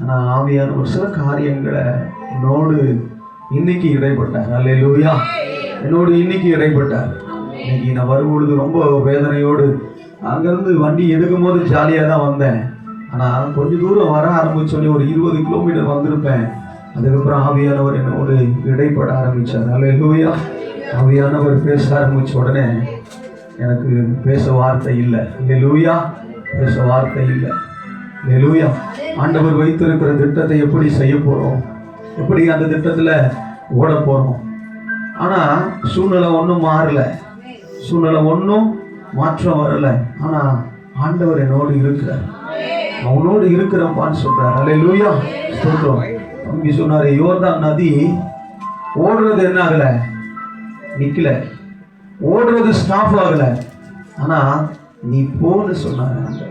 ஆனால் ஆவியான ஒரு சில காரியங்களை என்னோடு இன்னைக்கு இடைப்பட்டார். அல்லேலூயா. என்னோடு இன்னைக்கு இடைப்பட்டார். இன்னைக்கு நான் வரும்பொழுது ரொம்ப வேதனையோடு அங்கேருந்து வண்டி எடுக்கும்போது ஜாலியாக தான் வந்தேன். ஆனால் கொஞ்சம் தூரம் வர ஆரம்பிச்சோடனே ஒரு 20 கிலோமீட்டர் வந்திருப்பேன். அதுக்கப்புறம் ஆவியானவர் என்னோடு இடைப்பட ஆரம்பித்தார். அல்லேலூயா. ஆவியானவர் பேச ஆரம்பித்த உடனே எனக்கு பேச வார்த்தை இல்லை. அல்லேலூயா. பேச வார்த்தை இல்லை. அல்லேலூயா. ஆண்டவர் வைத்திருக்கிற திட்டத்தை எப்படி செய்ய போகிறோம், எப்படி அந்த திட்டத்தில் ஓட போகிறோம். ஆனால் சூழ்நிலை ஒன்றும் மாறலை, சூழ்நிலை ஒன்றும் மாற்றம் வரலை. ஆனால் ஆண்டவர் என்னோடு இருக்கிறார், அவனோடு இருக்கிறப்பான்னு சொல்கிறார். அல்லேலூயா. சொல்கிறோம். தம்பி சொன்னார், யோர்தான் நதி ஓடுறது என்ன ஆகலை, நிற்கல, ஓடுறது ஸ்டாப் ஆகலை. ஆனால் நீ போன்னு சொன்னார் ஆண்டவர்,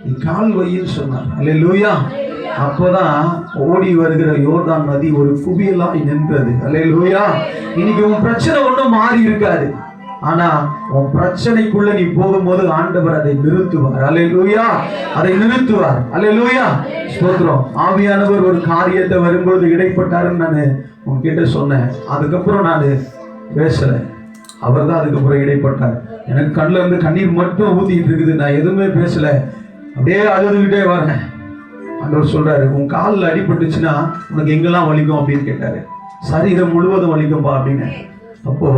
நீ கால் வையின்னு சொன்னார். அல்லேலூயா. அப்போதான் ஓடி வருகிற யோர்தான் நதி ஒரு குவியலாய் நின்றது. அல்லேலூயா. இன்னைக்கு உன் பிரச்சனை ஒன்றும் மாறி இருக்காது, ஆனா உன் பிரச்சனைக்குள்ள நீ போகும்போது ஆண்டவர் அதை நிறுத்துவார். அல்லேலூயா. அதை நிறுத்துவார். அல்லேலூயா. ஸ்தோத்திரம். ஆவியானவர் ஒரு காரியத்தை வரும்போது இடைப்பட்டாருன்னு நான் உன்கிட்ட சொன்னேன். அதுக்கப்புறம் நான் பேசல, அவர் தான் அதுக்கப்புறம் இடைப்பட்டார். எனக்கு கண்ணில் இருந்து கண்ணீர் மட்டும் ஊத்திட்டு இருக்குது, நான் எதுவுமே பேசல, அப்படியே அழுதுகிட்டே வரேன். ஆண்டவர் சொல்றாரு, உன் காலில் அடிபட்டுச்சுன்னா உனக்கு எங்கெல்லாம் வலிக்கும் அப்படின்னு கேட்டாரு. சரீரம் முழுவதும் வலிக்கும்பா அப்படின்னு. அப்போ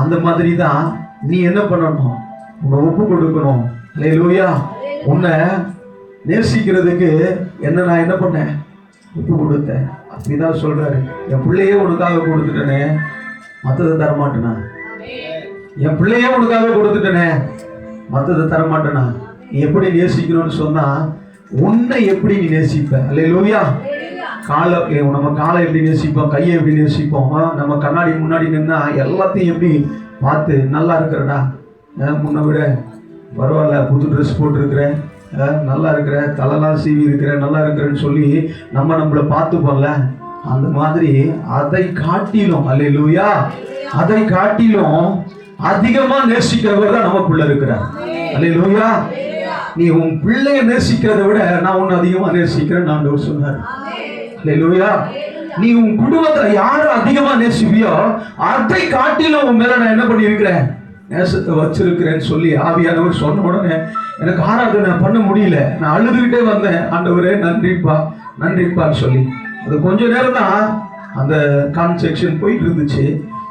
அந்த மாதிரி தான் நீ என்ன பண்ணணும், உன்னை ஒப்பு கொடுக்கணும். அல்லேலூயா. உன்னை நேசிக்கிறதுக்கு நான் என்ன பண்ணேன், ஒப்பு கொடுத்தேன். அப்படிதான் சொல்றாரு. என் பிள்ளையே உனக்காக கொடுத்துட்டேனே, மற்றதை தரமாட்டேனா. என் பிள்ளையே உனக்காக கொடுத்துட்டேனே, மற்றதை தரமாட்டேனா. நீ எப்படி நேசிக்கணும்னு சொன்னா உன்னை எப்படி நீ நேசிப்ப. அல்லேலூயா. காலை, நம்ம காலை எப்படி நேசிப்போம், கையை எப்படி நேசிப்போம். நம்ம கண்ணாடி முன்னாடி நின்னா எல்லாத்தையும் எப்படி பார்த்து நல்லா இருக்கிறடா, முன்ன விட பரவாயில்ல, புது ட்ரெஸ் போட்டிருக்கிறேன், நல்லா இருக்கிற, தலைலாம் சீவி இருக்கிறேன், நல்லா இருக்கிறேன்னு சொல்லி நம்மளை பார்த்துப்போம்ல. அந்த மாதிரி அதை காட்டிலும், அல்லேலூயா, அதை காட்டிலும் அதிகமா நேசிக்கிறவர் தான் நமக்குள்ள இருக்கிறார். அல்லேலூயா. நீ உன் பிள்ளைய நேசிக்கிறத விட நான் உன்னை அதிகமா நேசிக்கிறேன் ஆண்டவர் சொன்னார். அல்லேலூயா. நீ உன் குடும்பத்தை யாரை அதிகமா நேசிப்பியோ அதை காட்டிலும் உன் மேல நான் என்ன பண்ணியிருக்கிறேன், நேசத்தை வச்சிருக்கிறேன்னு சொல்லி ஆவியானவர் சொன்ன உடனே எனக்கு ஆராதனை பண்ண முடியல. நான் அழுதுகிட்டே வந்தேன், ஆண்டவரே நன்றிப்பா நன்றிப்பான்னு சொல்லி. அது கொஞ்ச நேரம் தான் அந்த கான்செக்ஷன் போயிட்டு இருந்துச்சு.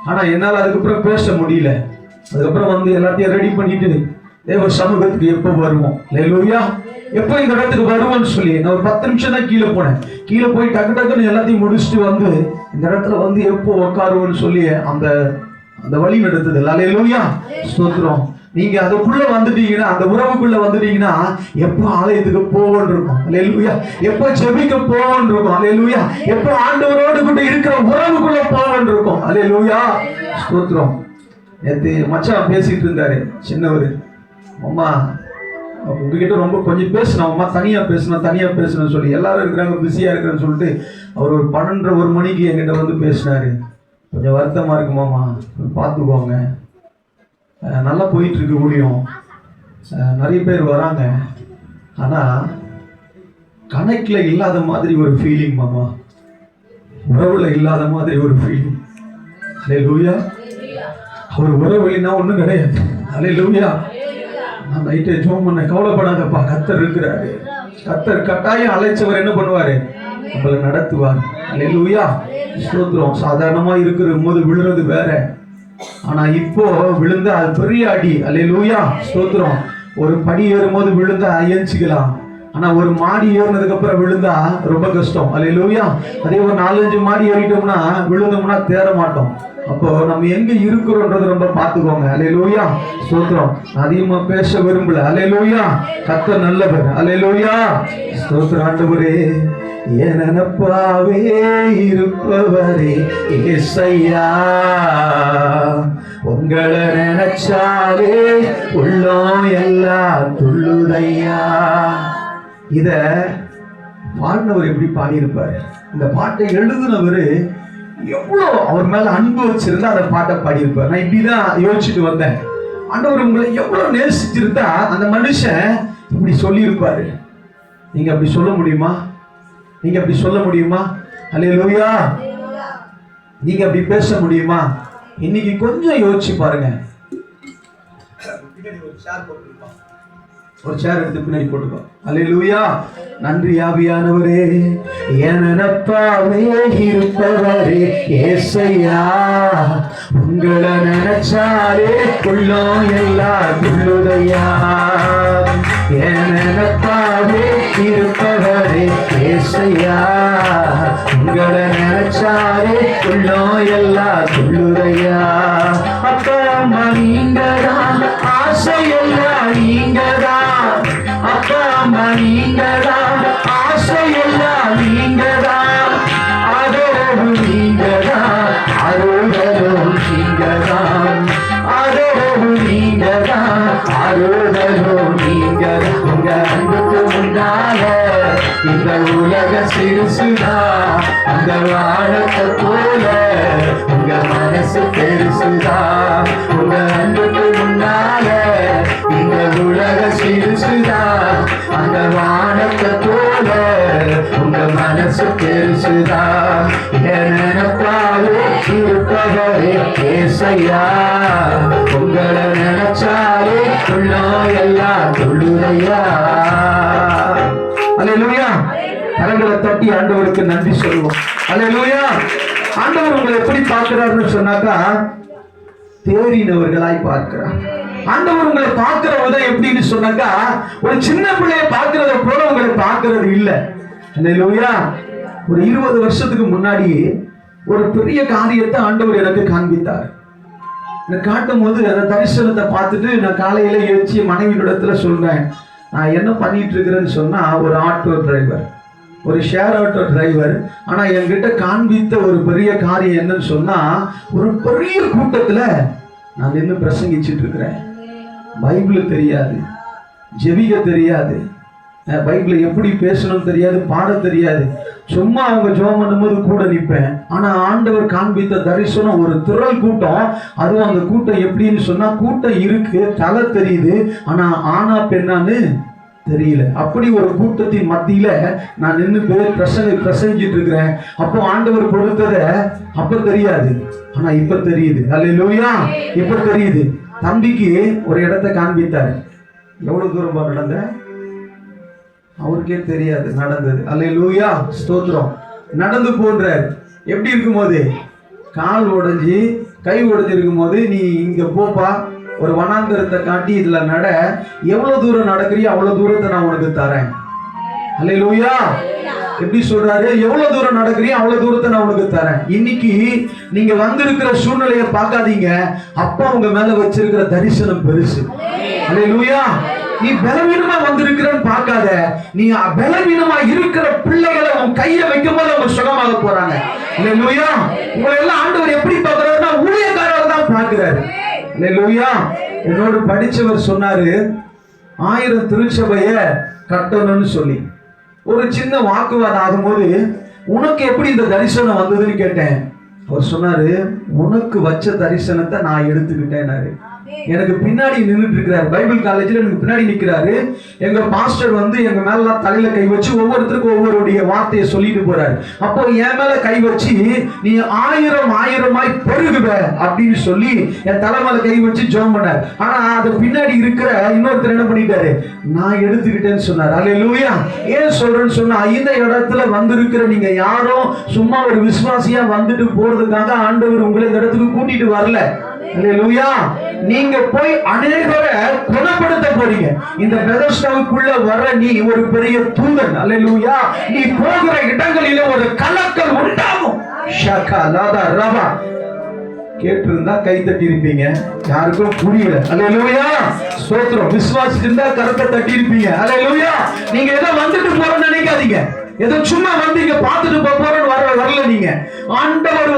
ஆனா என்னால் அதுக்கப்புறம் பேச முடியல. அதுக்கப்புறம் வந்து எல்லாத்தையும் ரெடி பண்ணிட்டு தேவ சமூகத்துக்கு எப்போ வருவோம், அல்லேலூயா, எப்போ இந்த இடத்துக்கு வருவோம்னு சொல்லி நான் ஒரு 10 நிமிஷம் தான் கீழே போனேன். கீழே போய் டக்கு டக்குன்னு எல்லாத்தையும் முடிச்சுட்டு வந்து இந்த இடத்துல வந்து எப்போ உட்காருவோம்னு சொல்லி அந்த அந்த வழி நடத்துது. அல்லேலூயா. ஸ்தோத்திரம். நீங்க அதுக்குள்ள வந்துட்டீங்கன்னா, அந்த உறவுக்குள்ள வந்துட்டீங்கன்னா எப்போ ஆலயத்துக்கு போவோன்னு இருக்கும். அல்லேலூயா. எப்போ ஜெபிக்க போவோன்னு இருக்கும். அல்லேலூயா. எப்போ ஆண்டவரோடு கூட இருக்கிற உறவுக்குள்ள போவோன்னு இருக்கும். அல்லேலூயா. ஸ்தோத்திரம். நேற்று மச்சான் பேசிட்டு இருந்தாரு, சின்னவர். அம்மா உங்ககிட்ட ரொம்ப கொஞ்சம் பேசணும், அம்மா தனியாக பேசணும்னு சொல்லி எல்லாரும் இருக்கிறாங்க, பிஸியாக இருக்கிறேன்னு சொல்லிட்டு அவர் ஒரு 12:30 மணிக்கு என்கிட்ட வந்து பேசினாரு. கொஞ்சம் வருத்தமாக இருக்குமாம்மா, பார்த்துக்கோங்க, நல்லா போயிட்டுருக்கு ஊழியம், நிறைய பேர் வராங்க, ஆனால் கணக்கில் இல்லாத மாதிரி ஒரு ஃபீலிங் மாமா, உறவுல இல்லாத மாதிரி ஒரு ஃபீலிங். அல்லேலூயா. அவர் உறவு இல்லைன்னா ஒன்றும் கிடையாது. அல்லேலூயா. நான் நைட்டே ஜோம் பண்ண, கவலைப்படாதப்பா, கர்த்தர் இருக்கிறாரு, கர்த்தர் கட்டாயம் அழைச்சவர் என்ன பண்ணுவாரு, நம்மளை நடத்துவார். அல்லேலூயா. ஸ்தோத்திரம். சாதாரணமா இருக்கிற போது விழுறது வேற, ஆனா இப்போ விழுந்தா அது பெரிய அடி. அல்லேலூயா. ஸ்தோத்திரம். ஒரு படி ஏறும்போது விழுந்தா ஏஞ்சிக்கலாம், ஆனா ஒரு மாடி ஏறினதுக்கு அப்புறம் விழுந்தா ரொம்ப கஷ்டம். அல்லேலூயா. அதே ஒரு 4-5 மாடி ஏறிட்டோம்னா விழுந்தோம்னா தேற மாட்டோம். அப்போ நம்ம எங்க இருக்கிறோம்ன்றது ரொம்ப பார்த்துக்கோங்க. அல்லேலூயா. ஸ்தோத்திரம். அதிகமா பேச விரும்பல. அல்லேலூயா. கர்த்தர் நல்லவர். அல்லேலூயா. ஸ்தோத்திரம். ஆண்டவரே என் நினைப்பாவே இருப்பவரே ஏசையா, உங்களை நினைச்சாலே உள்ளம் எல்லாம் துள்ளுதையா. இத பாடினவர் எப்படி பாடியிருப்பாரு, இந்த பாட்டை எழுதுனவர் எவ்வளோ அவர் மேல அன்பு வச்சிருந்தா அந்த பாட்டை பாடியிருப்பார். நான் இப்படிதான் யோசிச்சுட்டு வந்தேன், ஆண்டவர் உங்களை எவ்வளவு நேசிச்சிருந்தா அந்த மனுஷன் இப்படி சொல்லியிருப்பாரு. நீங்க அப்படி சொல்ல முடியுமா? நீங்க அப்படி சொல்ல முடியுமா? அல்லேலூயா. நீங்க அப்படி பேச முடியுமா? இன்னைக்கு கொஞ்சம் யோசிச்சு பாருங்க. ஒரு சேர் எடுத்து பின்னாடி போட்டுக்கோ. அல்லேலூயா. நன்றி ஆவியானவரே, எனப்பாவே இருப்பவரே ஏசையா, உங்களை நினைச்சாலே உள்ளம் எல்லாம் துள்ளுதையா. எனப்பாவே இருப்பவரே ஏசையா, உங்களை நினைச்சாலே உள்ளம் எல்லாம் துள்ளுதையா. அப்பா அம்மா நீங்கதான், ஆசையெல்லாம் நீங்கதான். அப்பா அம்மா நீங்கதான், ஆசையெல்லாம் நீங்கதான். அதோடு நீங்கதான், அருளரும் நீங்கதான். அதோடு நீங்கதான், அருளரும் நீங்கதான். உங்க அன்புக்கு முன்னால இந்த உலக சிறுசுதான், அந்த வானத்தை போல உங்க மனசு பெருசுதான். உங்க அன்புக்கு முன்னால இந்த உலக சிறுசுதான், அந்த வானத்தை போல உங்க மனசு பெருசுதான். எனப்பாவே இருப்பவரே ஏசையா, உங்களை நினைச்சாலே உள்ளம் எல்லாம் துள்ளுதையா. அல்லேலூயா. கரங்களை தட்டி ஆண்டவருக்கு நன்றி சொல்லுவோம். அல்லேலூயா. ஆண்டவர் உங்களை எப்படி பார்க்கிறாருன்னு சொன்னாக்கா, தேறினவர்களாய் பார்க்கிறார். ஆண்டவர் உங்களை பார்க்கிற விதம் எப்படின்னு சொன்னாக்கா, ஒரு சின்ன பிள்ளைய பார்க்கிறத போல உங்களை பார்க்கிறது இல்லை. அல்லேலூயா. ஒரு 20 வருஷத்துக்கு முன்னாடி ஒரு பெரிய காரியத்தை ஆண்டவர் எனக்கு காண்பித்தார். எனக்கு காட்டும் போது அந்த தரிசனத்தை பார்த்துட்டு நான் காலையில எழுச்சி மனைவியிடத்துல சொல்றேன், நான் என்ன பண்ணிட்டு இருக்கிறேன்னு சொன்னா, ஒரு ஆட்டோ டிரைவர், ஒரு ஷேர் ஆட்டோ டிரைவர். ஆனா என்கிட்ட காண்பித்த ஒரு பெரிய காரியம் என்னன்னு சொன்னா, ஒரு பெரிய கூட்டத்துல நான் நின்று பிரசங்கிச்சுட்டு இருக்கிறேன். பைபிள் தெரியாது, ஜெபிக்க தெரியாது, பைபிளை எப்படி பேசணும் தெரியாது, பாட தெரியாது. சும்மா அவங்க ஜெபம் பண்ணும்போது கூட நிற்பேன். ஆனா ஆண்டவர் காண்பித்த தரிசனம் ஒரு திரள் கூட்டம். அதுவும் அந்த கூட்டம் எப்படின்னு சொன்னா, கூட்டம் இருக்கு, தலை தெரியுது, ஆனா ஆனா பெண்ணான்னு தெரியல. அப்படி ஒரு கூட்டத்தின் மத்தியில நான் நின்று பிரசங்கிட்டு இருக்கிறேன். அப்போ ஆண்டவர் கொடுத்தத அப்ப தெரியாது, ஆனா இப்ப தெரியுது. அல்லேலூயா. இப்ப தெரியுது. தம்பிக்கு ஒரு இடத்தை காண்பித்தாரு. எவ்வளவு தூரம் நடந்த அவருக்கே தெரியாது நடந்தது. அல்லேலூயா. ஸ்தோத்திரம். நடந்து போன்றார். எப்படி இருக்கும்போது, கால் உடைஞ்சி கை உடைஞ்சி இருக்கும்போது, நீ இங்க போப்பா, ஒரு வனாந்தரத்தை காட்டி இதுல நட, எவ்வளவு தூரம் நடக்கிறியோ அவ்வளவு தூரத்தை நான் உனக்கு தரேன். அல்லேலூயா. எப்படி சொல்றாரு? எவ்வளவு தூரம் நடக்கிறியோ அவ்வளவு தூரத்தை நான் உனக்கு தரேன். இன்னைக்கு நீங்க வந்திருக்கிற சூழ்நிலையை பார்க்காதீங்க, அப்பா உங்க மேல வச்சிருக்கிற தரிசனம் பெருசு. அல்லேலூயா. நீ பலவீனமா வந்திருக்கிறன்னு பார்க்காத, நீ பலவீனமா இருக்கிற பிள்ளைகளை உன் கையை வைக்கும் போது அவங்க சுகமாக போறாங்க. அல்லேலூயா. உங்களை எல்லாம் ஆண்டவர் எப்படி பார்க்கிறாருன்னா, ஊழியக்காரர் தான் பார்க்கிறாரு. அல்லேலூயா. என்னோடு படிச்சவர் சொன்னாரு, 1000 திருச்சபைய கட்டணும்னு சொல்லி. ஒரு சின்ன வாக்குவாதம் ஆகும்போது, உனக்கு எப்படி இந்த தரிசனம் வந்ததுன்னு கேட்டேன். அவர் சொன்னாரு, உனக்கு வச்ச தரிசனத்தை நான் எடுத்துக்கிட்டேன்னாரு. எனக்கு பின்னாடி நின்றுட்டு இருக்கிறார். பைபிள் காலேஜ்ல எனக்கு பின்னாடி நிற்கிறாரு. எங்க பாஸ்டர் வந்து எங்க மேல தலையில கை வச்சு ஒவ்வொருத்தருக்கும் ஒவ்வொருடைய வார்த்தையை சொல்லிட்டு போறாரு. அப்போ என் மேல கை வச்சு, நீ 1000 பெருகுவ அப்படின்னு சொல்லி என் தலை மேல கை வச்சு ஜெபம் பண்ணார். ஆனா அது பின்னாடி இருக்கிற இன்னொருத்தர் என்ன பண்ணிட்டாரு, நான் எடுத்துக்கிட்டேன்னு சொன்னார். அல்லேலூயா. ஏன் சொல்றேன்னு சொன்னா, இந்த இடத்துல வந்திருக்கிற நீங்க யாரும் சும்மா ஒரு விசுவாசியா வந்துட்டு போறதுக்காக ஆண்டவர் உங்களை இந்த இடத்துக்கு கூட்டிட்டு வரல. அல்லேலூயா. நீங்க போய் அநேகரை குணப்படுத்த போறீங்க. இந்த பெதஸ்டாவுக்குள்ள வர நீ ஒரு பெரிய தூதன். அல்லேலூயா. நீ போகிற இடங்களில ஒரு கலக்கல் உண்டாகும். ஷகலாதா ரபா. கேட்டிருந்தா கை தட்டி இருப்பீங்க, யாருக்கும் புரியல. அல்லேலூயா. ஸ்தோத்திரம். விசுவாசிச்சிருந்தா கரத்தை தட்டி இருப்பீங்க. அல்லேலூயா. நீங்க ஏதோ வந்துட்டு போறோம்னு நினைக்காதீங்க, ஏதோ சும்மா வந்து இங்க பார்த்துட்டு போறோம்னு வரல. நீங்க ஆண்டவர்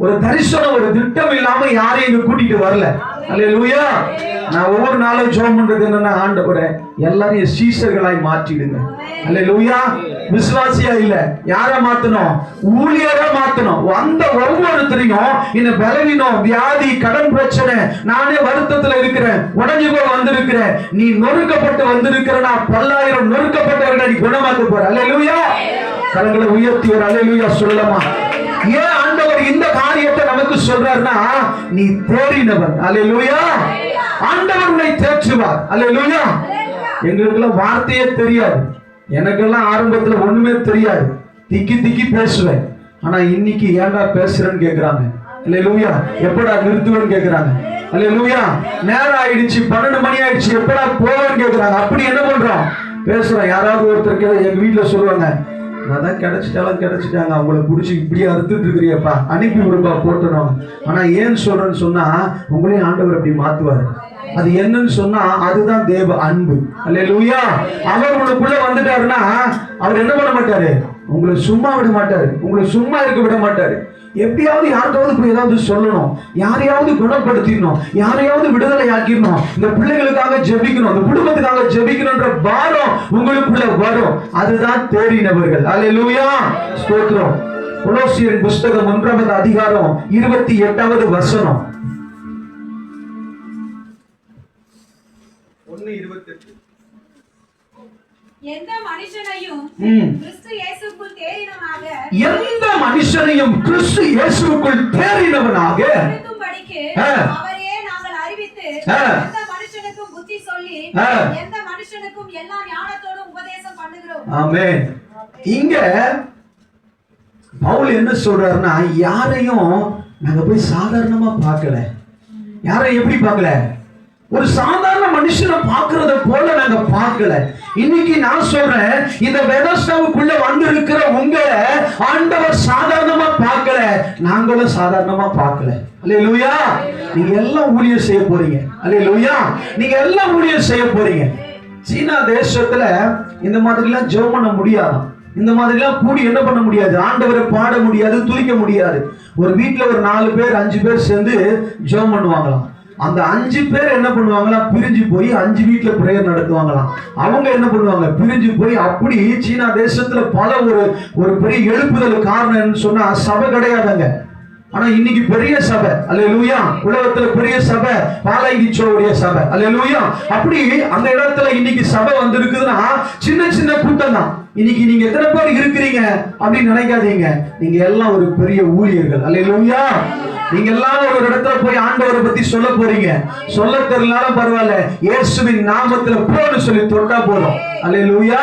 ஒரு தரிசனம், ஒரு திட்டம் இல்லாம யாரையும் இங்க கூட்டிட்டு வரல. அல்லேலூயா. நான் ஒவ்வொரு நாளும் ஜெபம் பண்றது என்னன்னா, ஆண்டவரே எல்லாரையும் சீஷர்களாய் மாற்றிடுங்க. அல்லேலூயா. விசுவாசியா இல்ல, யாரை மாத்தணும்? ஊழியரை மாத்தணும். அந்த ஒவ்வொருத்தரையும் இந்த பலவீனம், வியாதி, கடன் பிரச்சனை, நானே வருத்தத்துல இருக்கிறேன், உடஞ்சு போய் வந்திருக்கிறேன், நீ நொறுக்கப்பட்டு வந்திருக்கிற, நான் 10,000 நொறுக்கப்பட்டவர்களை நீ குணமாக்க போற. அல்லேலூயா. கரங்களை உயர்த்தி ஒரு அல்லேலூயா சொல்லலாமா? ஏன் ஆண்டவர் இந்த காரியத்தை நமக்கு சொல்றாருன்னா, நீ தேறினவன். அல்லேலூயா. ஆண்டவர் உன்னை தேற்றுவார். அல்லேலூயா. எங்களுக்கெல்லாம் வார்த்தையே தெரியாது. எனக்கெல்லாம் ஆரம்பத்துல ஒண்ணுமே தெரியாது. திக்கி திக்கி பேசுவேன். ஆனா இன்னைக்கு ஏன்டா பேசுறேன்னு கேக்குறாங்க. அல்லேலூயா. எப்படா நிறுத்துவேன்னு கேக்குறாங்க. அல்லேலூயா. நேரம் ஆயிடுச்சு, 12 மணி ஆயிடுச்சு, எப்படா போவேன்னு கேக்குறாங்க. அப்படி என்ன பண்றோம்? பேசுறோம். யாராவது ஒருத்தர் எங்க வீட்டுல சொல்லுவாங்க, அதான் கிடைச்சிட்டாங்க, அவங்கள பிடிச்சி இப்படியே அறுத்துட்டு இருக்கிறியப்பா, அனுப்பி விடுப்பா போட்டுருவாங்க. ஆனா ஏன் சொல்றேன்னு சொன்னா, உங்களையும் ஆண்டவர் அப்படி மாத்துவாரு. அது என்னன்னு சொன்னா, அதுதான் தேவ அன்பு. அல்லேலூயா. அவர் உங்களுக்குள்ள வந்துட்டாருன்னா அவர் என்ன பண்ண மாட்டாரு? உங்களை சும்மா விட மாட்டாரு. உங்களை சும்மா இருக்க விட மாட்டாரு. எப்படியாவது யாருக்காவது போய் ஏதாவது சொல்லணும், யாரையாவது குணப்படுத்திடணும், யாரையாவது விடுதலை ஆக்கிடணும், இந்த பிள்ளைகளுக்காக ஜெபிக்கணும், இந்த குடும்பத்துக்காக ஜெபிக்கணும்ன்ற பாரம் உங்களுக்குள்ள வரும். அதுதான் தேறினவர்கள். அல்லேலூயா. ஸ்தோத்திரம். கொலோசியர் புஸ்தகம் 1 அதிகாரம் 28 வசனம். 1:28. எந்த மனுஷனையும் கிறிஸ்து இயேசுவுக்குள் தேறினவனாக அவரையே நாங்கள் அறிவித்து, எந்த மனுஷனுக்கும் புத்தி சொல்லி, எந்த மனுஷனுக்கும் எல்லா ஞானத்தோடும் உபதேசம் பண்ணுகிறோம். ஆமென். இங்க பவுல் என்ன சொல்றாருன்னா, யாரையும் நாங்க போய் சாதாரணமா பார்க்கல. யாரையும் எப்படி பார்க்கல? ஒரு சாதாரண மனுஷனை பார்க்கறத போல நாங்க பார்க்கல. இன்னைக்கு நான் சொல்றேன், இந்த வேதஸ்தாவுக்குள்ள வந்து இருக்கிற உங்களை ஆண்டவர் சாதாரணமா பார்க்கல, நாங்களும் சாதாரணமா பார்க்கல. அல்லேலூயா. நீங்க எல்லாம் ஊழியம் செய்ய போறீங்க. அல்லேலூயா. நீங்க எல்லாம் ஊழியம் செய்ய போறீங்க. சீனா தேசத்துல இந்த மாதிரி எல்லாம் ஜெபம் பண்ண முடியாது. இந்த மாதிரி எல்லாம் கூடி என்ன பண்ண முடியாது? ஆண்டவரை பாட முடியாது, துதிக்க முடியாது. ஒரு வீட்டுல ஒரு 4 பேர் 5 பேர் சேர்ந்து ஜெபம் பண்ணுவாங்களாம். அந்த 5 பேர் என்ன பண்ணுவாங்களா, பிரிஞ்சு போய் 5 வீட்டுல பிரேயர் நடத்துவாங்களாம். அவங்க என்ன பண்ணுவாங்க, பிரிஞ்சு போய். அப்படி சீனா தேசத்துல பல ஒரு பெரிய எழுப்புதல் காரணம் என்னன்னு சொன்னா, சபை கிடையாதுங்க. ஆனா இன்னைக்கு பெரிய சபை. அல்லேலூயா. உலகத்துல பெரிய சபை பாலாங்கிச்சோவுடைய சபை. அல்லேலூயா. அப்படி அந்த இடத்துல இன்னைக்கு சபை வந்து இருக்குதுன்னா சின்ன சின்ன கூட்டம் தான். இன்னைக்கு நீங்க எத்தனை பேர் இருக்கிறீங்க அப்படின்னு நினைக்காதீங்க. நீங்க எல்லாம் ஒரு பெரிய ஊழியர்கள். அல்லேலூயா. நீங்க எல்லாம் ஒரு இடத்துல போய் ஆண்டவரை பத்தி சொல்ல போறீங்க. சொல்ல தெரியலனாலும் பரவாயில்ல, இயேசுவின் நாமத்துல போன்னு சொல்லி தொட்டா போதும். அல்லேலூயா.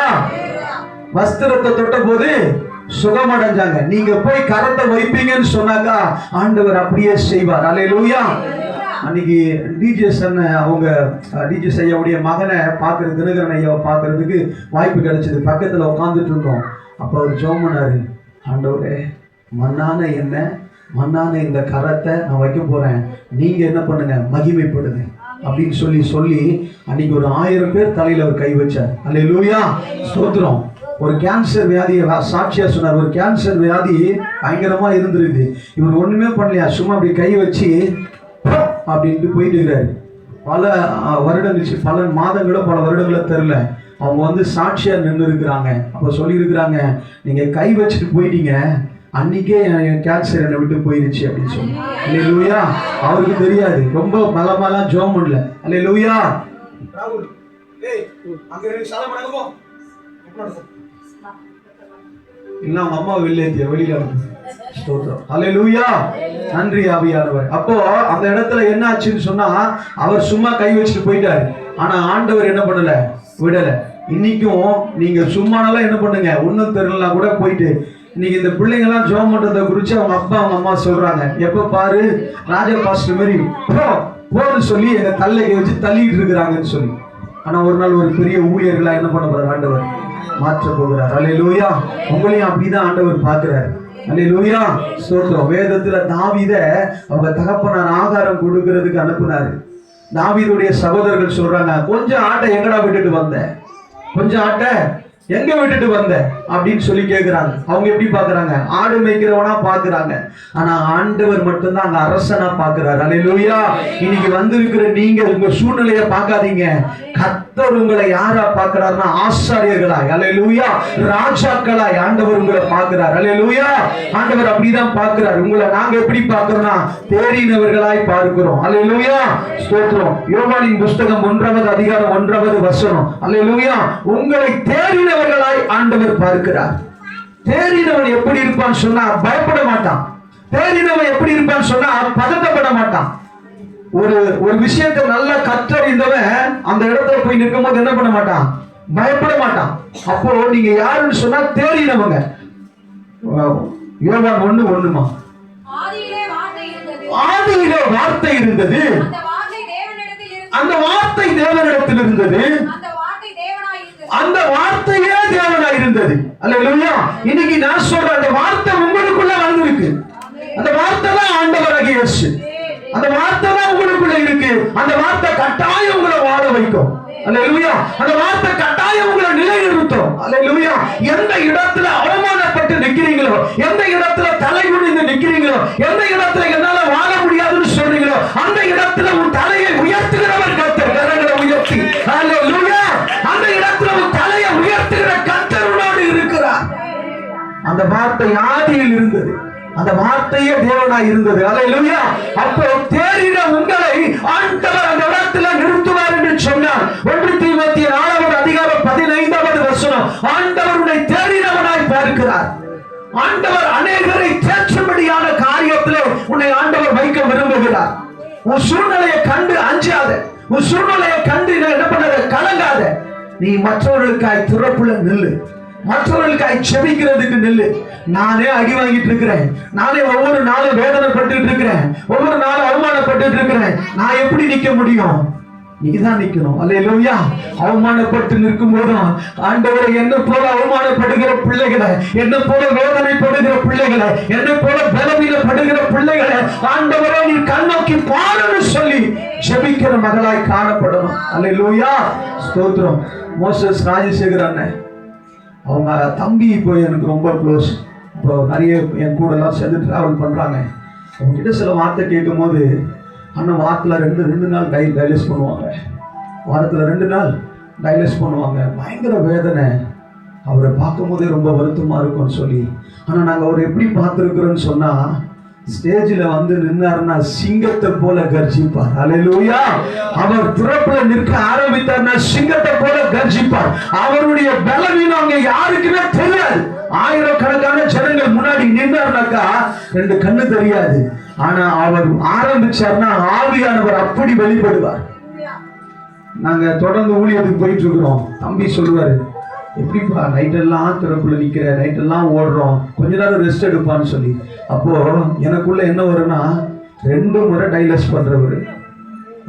வஸ்திரத்தை தொட்ட போது சுகமடைஞ்சாங்க. நீங்க போய் கரத்தை வைப்பீங்கன்னு சொன்னாக்கா ஆண்டவர் அப்படியே செய்வார். அல்லேலூயா. அன்னைக்கு டிஜே அவங்க டிஜே ஐயாவுடைய மகனை பார்க்கறது, தினகரன் ஐயாவை பார்க்கறதுக்கு வாய்ப்பு கிடைச்சது. பக்கத்துல உட்காந்துட்டு இருந்தோம். அப்ப அவர் ஜெபம் பண்ணாரு, ஆண்டவரே மண்ணான இந்த கரத்தை நான் வைக்க போறேன், நீங்க என்ன பண்ணுங்க, மகிமைப்படுங்க அப்படின்னு சொல்லி அன்னைக்கு ஒரு 1000 பேர் தலையில அவர் கை வச்சார். அல்லேலூயா. ஸ்தோத்திரம். ஒரு கேன்சர் வியாதியை சாட்சியா சொன்னார். ஒரு கேன்சர் வியாதி பயங்கரமா இருந்திருக்கு. இவர் ஒண்ணுமே பண்ணலையா, சும்மா அப்படி கை வச்சு அப்படின்ட்டு போயிட்டு இருக்கிறாரு. பல வருடங்கள், பல மாதங்களோ பல வருடங்களோ தெரியல, அவங்க வந்து சாட்சியா நின்று இருக்கிறாங்க. அப்ப சொல்லி இருக்கிறாங்க, நீங்க கை வச்சுட்டு போயிட்டீங்க, அன்னைக்கே என் கேன்சர் என்னை விட்டு போயிருச்சு அப்படின்னு சொல்லி. அல்லேலூயா. அவருக்கு தெரியாது, ரொம்ப பலமாலாம் ஜெபம் பண்ணல. அல்லேலூயா. இல்ல அவங்க அம்மா வெளியில ஸ்தோத்திரம். அல்லேலூயா. நன்றி ஆவியானவர். அப்போ அந்த இடத்துல என்ன ஆச்சுன்னு சொன்னா, அவர் சும்மா கை வச்சுட்டு போயிட்டாரு. ஆனா ஆண்டவர் என்ன பண்ணல, விடல. இன்னைக்கும் நீங்க சும்மானாலாம் என்ன பண்ணுங்க, ஒன்னும் தெரியலாம் கூட போயிட்டு இன்னைக்கு இந்த பிள்ளைங்க எல்லாம் ஜெபம் பண்றதை குறிச்சு அவங்க அப்பா அவங்க அம்மா சொல்றாங்க, எப்ப பாரு ராஜா பாஸ்டர் மாதிரி போன்னு சொல்லி எங்க தள்ளைக்கு வச்சு தள்ளிட்டு இருக்கிறாங்கன்னு சொல்லி. ஆனா ஒரு நாள் ஒரு பெரிய ஊழியர்களா என்ன பண்ண போறார், ஆண்டவர் மாற்ற போகிறார். அல்லேலூயா. உங்களையும் அப்படிதான் ஆண்டவர் பார்க்கிறார். அல்லேலூயா. ஸ்தோத்திரம். வேதத்துல தாவீத அவங்க தகப்பனார் ஆகாரம் கொடுக்கிறதுக்கு அனுப்புனாரு. தாவீதுடைய சகோதரர்கள் சொல்றாங்க, கொஞ்சம் ஆட்டை எங்கடா விட்டுட்டு வந்த, கொஞ்சம் ஆட்டை எங்க விட்டுட்டு வந்த அப்படின்னு சொல்லி கேட்கிறாங்க. அவங்க எப்படி பாக்குறாங்க, ஆடு மேய்க்கிறவனா பாக்குறாங்க. ஆனா ஆண்டவர் மட்டும்தான் அங்க அரசனா பாக்குறாரு. அல்லேலூயா. இன்னைக்கு வந்திருக்கிற நீங்க உங்க சூழ்நிலையை பார்க்காதீங்க. கர்த்தர் உங்களை யாரா பாக்குறாருன்னா ஆசாரியர்களாய், அல்லேலூயா, ராஜாக்களாய் ஆண்டவர் உங்களை பாக்குறார். அல்லேலூயா. ஆண்டவர் அப்படிதான் பாக்குறாரு. உங்களை நாங்க எப்படி பாக்குறோம்னா தேறினவர்களாய் பார்க்கிறோம். அல்லேலூயா. ஸ்தோத்திரம். யோவானின் புஸ்தகம் 1 அதிகாரம் 1 வசனம். அல்லேலூயா. உங்களை தேறினவர்களாய் ஆண்டவர் பார்க்கிறார். தேறினவன் எப்படி இருப்பான்னு சொன்னா பயப்பட மாட்டான். தேறினவன் எப்படி இருப்பான்னு சொன்னா பதட்டப்பட மாட்டான். ஒரு விஷயத்தை நல்லா கற்றறிந்தவன் அந்த இடத்துல போய் நிற்கும் போது என்ன பண்ண மாட்டான், பயப்பட மாட்டான். அப்போ நீங்க யாருன்னு சொன்னா தேறினவங்க. யோவான் 1:1 ஆதியிலே வார்த்தை இருந்தது, அந்த வார்த்தை தேவனிடத்தில் இருந்தது, அந்த வார்த்தையே தேவனாய் இருந்தது. அல்லேலூயா. இன்னைக்கு நான் சொல்றேன், அந்த வார்த்தை உங்களுக்குள்ள வந்திருக்கு. அந்த வார்த்தை தான் ஆண்டவராகிய இயேசு. அந்த வார்த்தை தான் உங்களுக்குள்ள இருக்கு. அந்த வார்த்தை கட்டாயம் உங்களை வாழ வைக்கும். அல்லேலூயா. அந்த வார்த்தை கட்டாயம் உங்களை நிலைநிறுத்தும். அல்லேலூயா. எந்த இடத்துல அவமானப்பட்டு நிக்கிறீங்களோ, எந்த இடத்துல தலை குனிந்து நிக்கிறீங்களோ, எந்த இடத்துல என்னால வாழ முடியாதுன்னு சொல்றீங்களோ, அந்த இடத்துல உன் தலையை உயர்த்துகிறவர் கர்த்தர். கரங்களை உயர்த்தி அல்லேலூயா. அந்த இடத்துல உன் தலையை உயர்த்துகிற கர்த்தர் உன்னோடு இருக்கிறார். அந்த வார்த்தை ஆதியில் இருந்தது, அந்த வார்த்தையே தேவனாய் இருந்தது. அல்லேலூயா. அப்போ தேறின உங்களை ஆண்டவர் அந்த இடத்துல நிறுத்துவார் என்று சொன்னார். 1 தீமோத்தேயு 4:15 ஆண்டவர் உன்னை தேறினவனாய் பார்க்கிறார். ஆண்டவர் அநேகரை தேற்றும்படியான காரியத்திலே உன்னை ஆண்டவர் வைக்க விரும்புகிறார். உன் சூழ்நிலையை கண்டு அஞ்சாத, உன் சூழ்நிலையை கண்டு என்ன பண்ணாத, கலங்காத. நீ மற்றவர்களுக்காய் திறப்புல நில்லு, மற்றவர்களுக்காய் செபிக்கிறதுக்கு நில்லு. நானே அடி வாங்கிட்டு இருக்கிறேன், நானே ஒவ்வொரு நாளும் வேதனைப்பட்டு இருக்கிறேன், ஒவ்வொரு நாளும் அவமானப்பட்டு இருக்கிறேன். நான் எப்படி நிக்க முடியும்? நீதான் நிக்கணும். அல்லேலூயா. அவமானப்பட்டு நிற்கும் போதும் ஆண்டவரை என்ன போல அவமானப்படுகிற பிள்ளைகளை, என்ன போல வேதனைப்படுகிற பிள்ளைகளை, என்ன போல பலவீனப்படுகிற பிள்ளைகளை ஆண்டவரை நீ கண்ணோக்கி பாருன்னு சொல்லி ஜெபிக்கிற மகளாய் காணப்படணும். அல்லேலூயா. ஸ்தோத்திரம். மோசஸ் ராஜசேகர் அண்ணன் அவங்க தம்பி இப்போ எனக்கு ரொம்ப க்ளோஸ். இப்போ நிறைய என் கூட எல்லாம் சேர்ந்து டிராவல் பண்ணுறாங்க. அவங்ககிட்ட சில வார்த்தை கேட்கும் போது, அண்ணன் வாரத்தில் ரெண்டு நாள் டைலஸ் பண்ணுவாங்க, வாரத்தில் 2 நாள் டைலஸ் பண்ணுவாங்க. பயங்கர வேதனை, அவரை பார்க்கும் போதே ரொம்ப வருத்தமாக இருக்கும்னு சொல்லி. ஆனால் நாங்கள் அவர் எப்படி பார்த்துருக்குறோன்னு சொன்னால், ஸ்டேஜில் வந்து நின்னாருன்னா சிங்கத்தை போல கர்ஜிப்பார். அல்லேலூயா. அவர் திறப்புல நிற்க ஆரம்பித்தார்னா சிங்கத்தை போல கர்ஜிப்பார். அவருடைய பலவீனம் அங்க யாருக்குமே தெரியாது. ஆயிரக்கணக்கான ஜனங்கள் முன்னாடி நின்னார்னாக்கா 2 கண்ணு தெரியாது. ஆனா அவர் ஆரம்பிச்சார்னா ஆவியானவர் அப்படி வெளிப்படுவார். நாங்க தொடர்ந்து ஊழியத்துக்கு போயிட்டு இருக்கிறோம். தம்பி சொல்லுவாரு, எப்படிப்பா நைட்டெல்லாம் திறப்புல நிக்கிற, நைட்டெல்லாம் ஓடுறோம், கொஞ்ச நேரம் ரெஸ்ட் எடுப்பான்னு சொல்லி. அப்போ எனக்குள்ள என்ன வரும்னா, 2 முறை டைலஸ் பண்றவரு,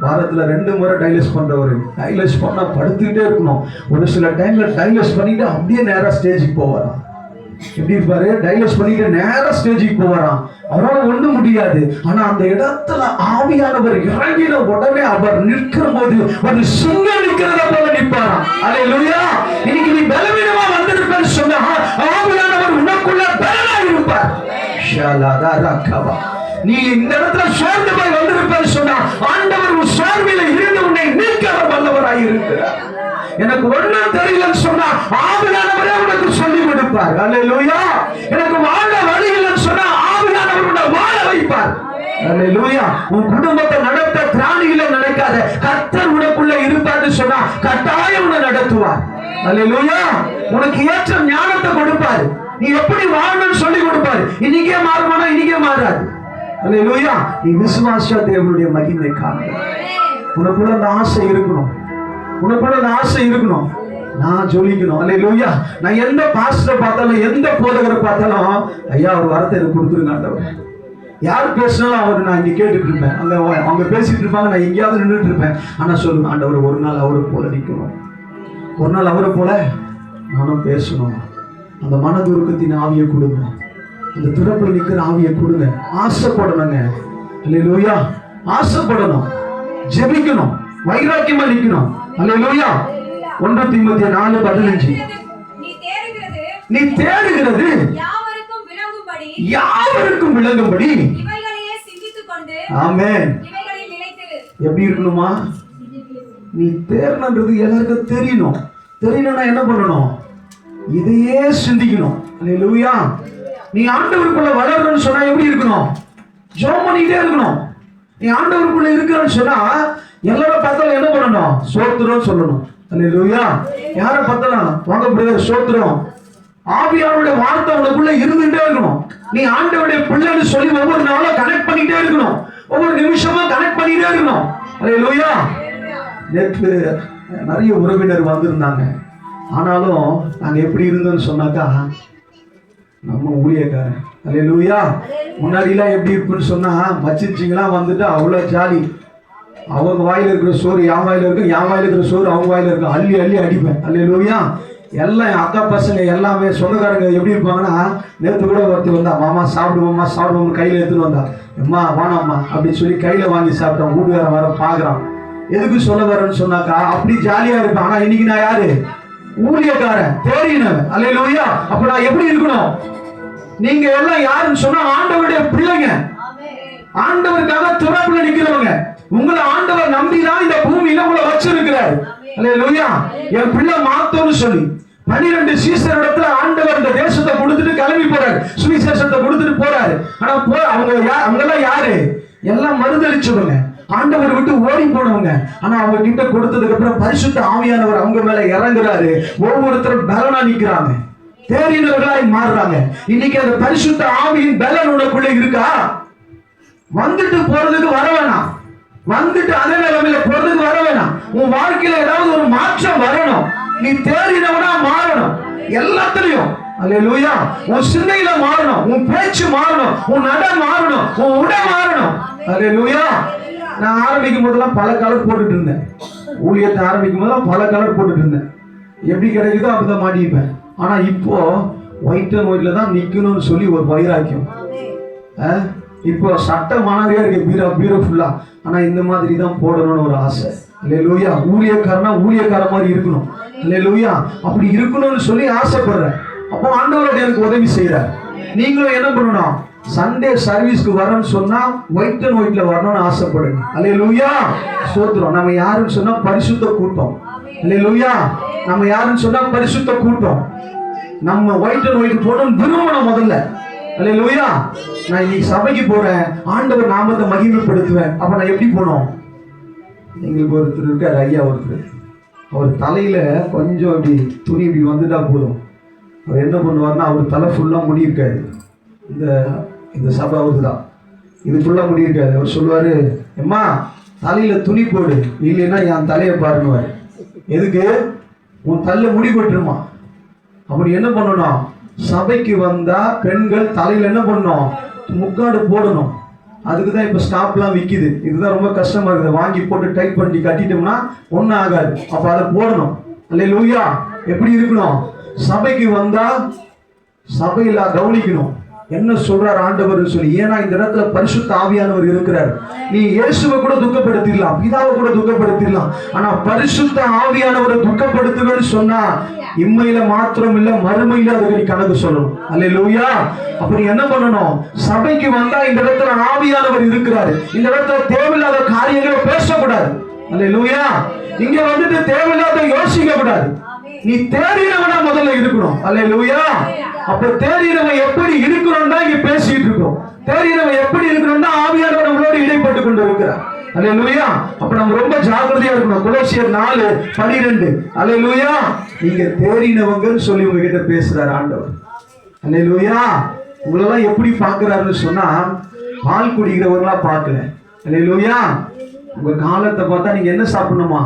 வாரத்துல 2 முறை டைலஸ் பண்றவரு. டைலஸ் பண்ணா படுத்துக்கிட்டே இருக்கணும். ஒரு சில டைம்ல டைலஸ் பண்ணிட்டு அப்படியே நேரா ஸ்டேஜுக்கு போவாராம். எப்படி இருப்பாரு? டைலஸ் பண்ணிட்டு நேரா ஸ்டேஜுக்கு போவாராம். அவரால் ஒண்ணும் முடியாது. ஆனா அந்த இடத்துல ஆவியானவர் இறங்கின உடனே அவர் நிற்கிற போது ஒரு சிங்கம் நிற்கிறத போல நிற்பாராம். அல்லேலூயா. இன்னைக்கு நீ பலவீனமா வந்திருப்பேன்னு சொன்னா ஆவியானவர் உனக்குள்ள பலனா இருப்பார். ஷாலாதாரகவா. நீ இந்த இடத்துல சோர்ந்து போய் வந்திருப்பேன்னு சொன்னா ஆண்டவர் உன் சோர்வில இருந்து உன்னை நீக்க வல்லவராய் இருக்கிறார். எனக்கு ஒண்ணும் தெரியலன்னு சொன்னா ஆவியானவரே உனக்கு சொல்லி கொடுப்பார். அல்லேலூயா. எனக்கு வாழ வழி இல்லைன்னு சொன்னா ஆவியானவர் உன்னை வாழ வைப்பார். அல்லேலூயா. உன் குடும்பத்தை நடத்த திராணிகளை நினைக்காத, கர்த்தர் உனக்குள்ள இருப்பார்னு சொன்னா கட்டாயம் உன்னை நடத்துவார். அல்லேலூயா. உனக்கு ஏற்ற ஞானத்தை கொடுப்பாரு. நீ எப்படி வாழணும்னு சொல்லி கொடுப்பாரு. இன்னைக்கே மாறுமானா இன்னைக்கே மாறாது. அல்லேலூயா. நீ விசுவாச தேவனுடைய மகிமை காணணும். உனக்குள்ள அந்த ஆசை இருக்கணும், உனக்குள்ள அந்த ஆசை இருக்கணும். நான் ஜொலிக்கணும். அல்லேலூயா. நான் எந்த பாஸ்டரை பார்த்தாலும், எந்த போதகரை பார்த்தாலும், ஐயா ஒரு வார்த்தை எனக்கு கொடுத்துருங்க ஆண்டவர். யார் பேசினாலும் அவர் நான் இங்க கேட்டுட்டு இருப்பேன். அவங்க பேசிட்டு இருப்பாங்க, நான் எங்கேயாவது நின்றுட்டு இருப்பேன். ஆனா சொல்லுங்க ஆண்டவர், ஒரு நாள் அவரை போல நிற்கணும், ஒரு நாள் அவரை போல நானும் பேசணும். அந்த மனதுருக்கத்தின் ஆவியை கொடுங்க, அந்த திறப்பில் நிற்கிற ஆவியை கொடுங்க. ஆசைப்படணுங்க. அல்லேலூயா. ஆசைப்படணும், ஜெபிக்கணும், வைராக்கியமா நிற்கணும். அல்லேலூயா. 1 தீமோத்தேயு 4:15 நீ தேடுகிறது யாவருக்கும் விளங்கும்படி ஆமென். எப்படி இருக்கணுமா? நீ தேடணுன்றது எல்லாருக்கும் தெரியணும். தெரியணும்னா என்ன பண்ணணும்? இதையே சிந்திக்கணும். அல்லேலூயா. நீ ஆண்டவருக்குள்ள வளரணும்னு சொன்னா எப்படி இருக்கணும்? ஜெபம் பண்ணிட்டே இருக்கணும். நீ ஆண்டவருக்குள்ள இருக்கிறன்னு சொன்னா எல்லாரும் பார்த்தாலும் என்ன பண்ணணும்? சோத்திரம் சொல்லணும். அல்லேலூயா. யாரை பார்த்தாலும் வாங்க பிரதர் சோத்திரம், ஆவியானவருடைய வார்த்தை உனக்குள்ள இருந்துட்டே இருக்கணும். நீ ஆண்டவருடைய பிள்ளைன்னு சொல்லி ஒவ்வொரு நாளும் கனெக்ட் பண்ணிட்டே இருக்கணும். ஒவ்வொரு நிமிஷமும் கனெக்ட் பண்ணிட்டே இருக்கணும். அல்லேலூயா. நேற்று நிறைய உறவினர் வந்திருந்தாங்க. ஆனாலும் நாங்க எப்படி இருந்தோம்னு சொன்னாக்கா, நம்ம ஊழியக்காரன் அல்லேலூயா. முன்னாடி எல்லாம் எப்படி இருக்குன்னு சொன்னா, மச்சிச்சிங்கெல்லாம் வந்துட்டு அவ்வளவு ஜாலி. அவங்க வாயில இருக்கிற சோறு என் வாயில இருக்கும், என் வாயில இருக்கிற சோறு அவங்க வாயில இருக்கும். அள்ளி அள்ளி அடிப்பேன். அல்லேலூயா. எல்லாம் என் அக்கா பசங்க எல்லாமே சொந்தக்காரங்க எப்படி இருப்பாங்கன்னா, நேற்று கூட ஒருத்தர் வந்தா, மாமா சாப்பிடுவோம்மா சாப்பிடுவோம் கையில எடுத்துன்னு வந்தா, அம்மா வானாம்மா அப்படின்னு சொல்லி கையில வாங்கி சாப்பிட்டோம். வீட்டுக்காரன் வர பாக்குறான். எதுக்கு சொல்ல வரேன்னு சொன்னாக்கா, அப்படி ஜாலியா இருப்பேன். ஆனா இன்னைக்கு நான் யாரு? ஊழியக்காரன், தேறினவன். அல்லேலூயா. அப்ப நான் எப்படி இருக்கணும்? நீங்க எல்லாம் யாருன்னு சொன்னா, ஆண்டவருடைய பிள்ளைங்க, ஆண்டவருக்காக துறப்புல நிக்கிறவங்க. உங்களை ஆண்டவர் நம்பிதான் இந்த பூமியில உங்களை வச்சிருக்கிறார். அல்லேலூயா. என் பிள்ளை மாத்தோன்னு சொல்லி 12 சீசர் இடத்துல ஆண்டவர் இந்த தேசத்தை கொடுத்துட்டு கிளம்பி போறாரு, சுவிசேஷத்தை கொடுத்துட்டு போறாரு. ஆனா அவங்க எல்லாம் யாரு? எல்லாம் மறுதளிச்சவங்க, ஆண்டவர் விட்டு ஓடி போனவங்க. ஆனா அவங்க கிட்ட கொடுத்ததுக்கு அப்புறம் பரிசுத்த ஆவியானவர் அவங்க மேல இறங்குறாரு. ஒவ்வொருத்தரும் பலனா நிக்கிறாங்க, தேறினவர்களாய் மாறுறாங்க. இன்னைக்கு அந்த பரிசுத்த ஆவியின் பலன் உனக்குள்ள இருக்கா? வந்துட்டு போறதுக்கு வர வேணாம், வந்துட்டு அதே நிலைமையில போறதுக்கு வர வேணாம். உன் வாழ்க்கையில ஏதாவது ஒரு மாற்றம் வரணும். நீ தேறினவனா மாறணும் எல்லாத்துலயும். அல்லேலூயா. உன் சிந்தையில மாறணும், உன் பேச்சு மாறணும், உன் நட மாறணும், உன் உடை மாறணும். அல்லேலூயா. நான் ஆரம்பிக்கும் போதெல்லாம் பல கலர் போட்டுட்டு இருந்தேன். ஊழியத்தை ஆரம்பிக்கும் போதெல்லாம் பல கலர் போட்டுட்டு இருந்தேன். எப்படி கிடைக்குதோ அப்படிதான் மாட்டிப்பேன். ஆனா இப்போ ஒயிட் அண்ட் ஒயிட்ல தான் நிக்கணும்னு சொல்லி ஒரு வைராக்கியம். இப்போ சட்டை மாணவியா இருக்கு, பீரோ ஃபுல்லா. ஆனா இந்த மாதிரி தான் போடணும்னு ஒரு ஆசை. அல்லேலூயா. ஊழியக்காரனா ஊழியக்கார மாதிரி இருக்கணும். அல்லேலூயா. அப்படி இருக்கணும்னு சொல்லி ஆசைப்படுறேன். அப்போ ஆண்டவர் எனக்கு உதவி செய்யறார். நீங்களும் என்ன பண்ணணும்? சண்டே சர்வீஸ்க்கு வரணும்னு சொன்னா ஒயிட் அண்ட் ஒயிட்ல வரணும்னு ஆசைப்படுங்க. அல்லேலூயா. ஸ்தோத்திரம். நம்ம யாருன்னு சொன்னா பரிசுத்த கூட்டம். அல்லேலூயா. நம்ம யாருன்னு சொன்னா பரிசுத்த கூட்டம். நம்ம ஒயிட் அண்ட் ஒயிட் போடணும் விரும்பணும் முதல்ல. அல்லேலூயா. நான் இன்னைக்கு சபைக்கு போறேன், ஆண்டவர் நாமத்தை மகிமைப்படுத்துவேன். அப்ப நான் எப்படி போனோம்? எங்களுக்கு ஒருத்தர் இருக்கார், ஐயா ஒருத்தர். அவர் தலையில கொஞ்சம் இப்படி துணி இப்படி வந்துட்டா போதும். அவர் என்ன பண்ணுவார்னா, அவர் தலை ஃபுல்லா முடி இருக்காது. இந்த சபை அவரு தான், இது ஃபுல்லா முடி இருக்காது. அவர் சொல்லுவாரு, எம்மா தலையில துணி போடு, இல்லைன்னா என் தலையை பாருங்குவார். எதுக்கு? உன் தள்ள முடி கொட்டுருமா. அப்படி என்ன பண்ணணும்? சபைக்கு வந்தா பெண்கள் தலையில என்ன பண்ணணும்? முக்காடு போடணும். அதுக்குதான் இப்ப ஸ்டாப்லாம் விக்குது. இதுதான் ரொம்ப கஷ்டமா இருக்குது. வாங்கி போட்டு டைட் பண்ணி கட்டிட்டோம்னா ஒன்னும் ஆகாது. அப்ப அதை போடணும். அல்லேலூயா. எப்படி இருக்கணும்? சபைக்கு வந்தா சபையில கவனிக்கணும், என்ன சொல்றார் ஆண்டவர் சொல்லி. ஏன்னா இந்த இடத்துல பரிசுத்த ஆவியானவர் இருக்கிறார். நீ இயேசுவை கூட துக்கப்படுத்திடலாம், பிதாவை கூட துக்கப்படுத்திடலாம். ஆனா பரிசுத்த ஆவியானவரை துக்கப்படுத்துவேன்னு சொன்னா இம்மையில மாத்திரம் இல்ல, மறுமையில அதுக்கு நீ கணக்கு சொல்லணும். அல்லேலூயா. அப்படி என்ன பண்ணணும்? சபைக்கு வந்தா இந்த இடத்துல ஆவியானவர் இருக்கிறாரு. இந்த இடத்துல தேவையில்லாத காரியங்களை பேசக்கூடாது. அல்லேலூயா. இங்க வந்துட்டு தேவையில்லாத யோசிக்க கூடாது. நீ தேறினவனா முதல்ல இருக்கணும். அல்லேலூயா. அப்ப தேறினவன் எப்படி இருக்கணும்னா இங்க பேசிட்டு இருக்கோம். தேறினவன் எப்படி இருக்கணும்னா ஆவியானவர் நம்மளோட இடைப்பட்டு கொண்டு இருக்கிறார். அல்லேலூயா. அப்ப நம்ம ரொம்ப ஜாக்கிரதையா இருக்கணும். கொலோசியர் 4:12. அல்லேலூயா. நீங்க தேறினவங்கன்னு சொல்லி உங்ககிட்ட பேசுறாரு ஆண்டவர். அல்லேலூயா. உங்களெல்லாம் எப்படி பாக்குறாருன்னு சொன்னா, பால் குடிக்கிறவங்களா பார்க்கல. அல்லேலூயா. உங்க காலத்தை பார்த்தா நீங்க என்ன சாப்பிடணுமா?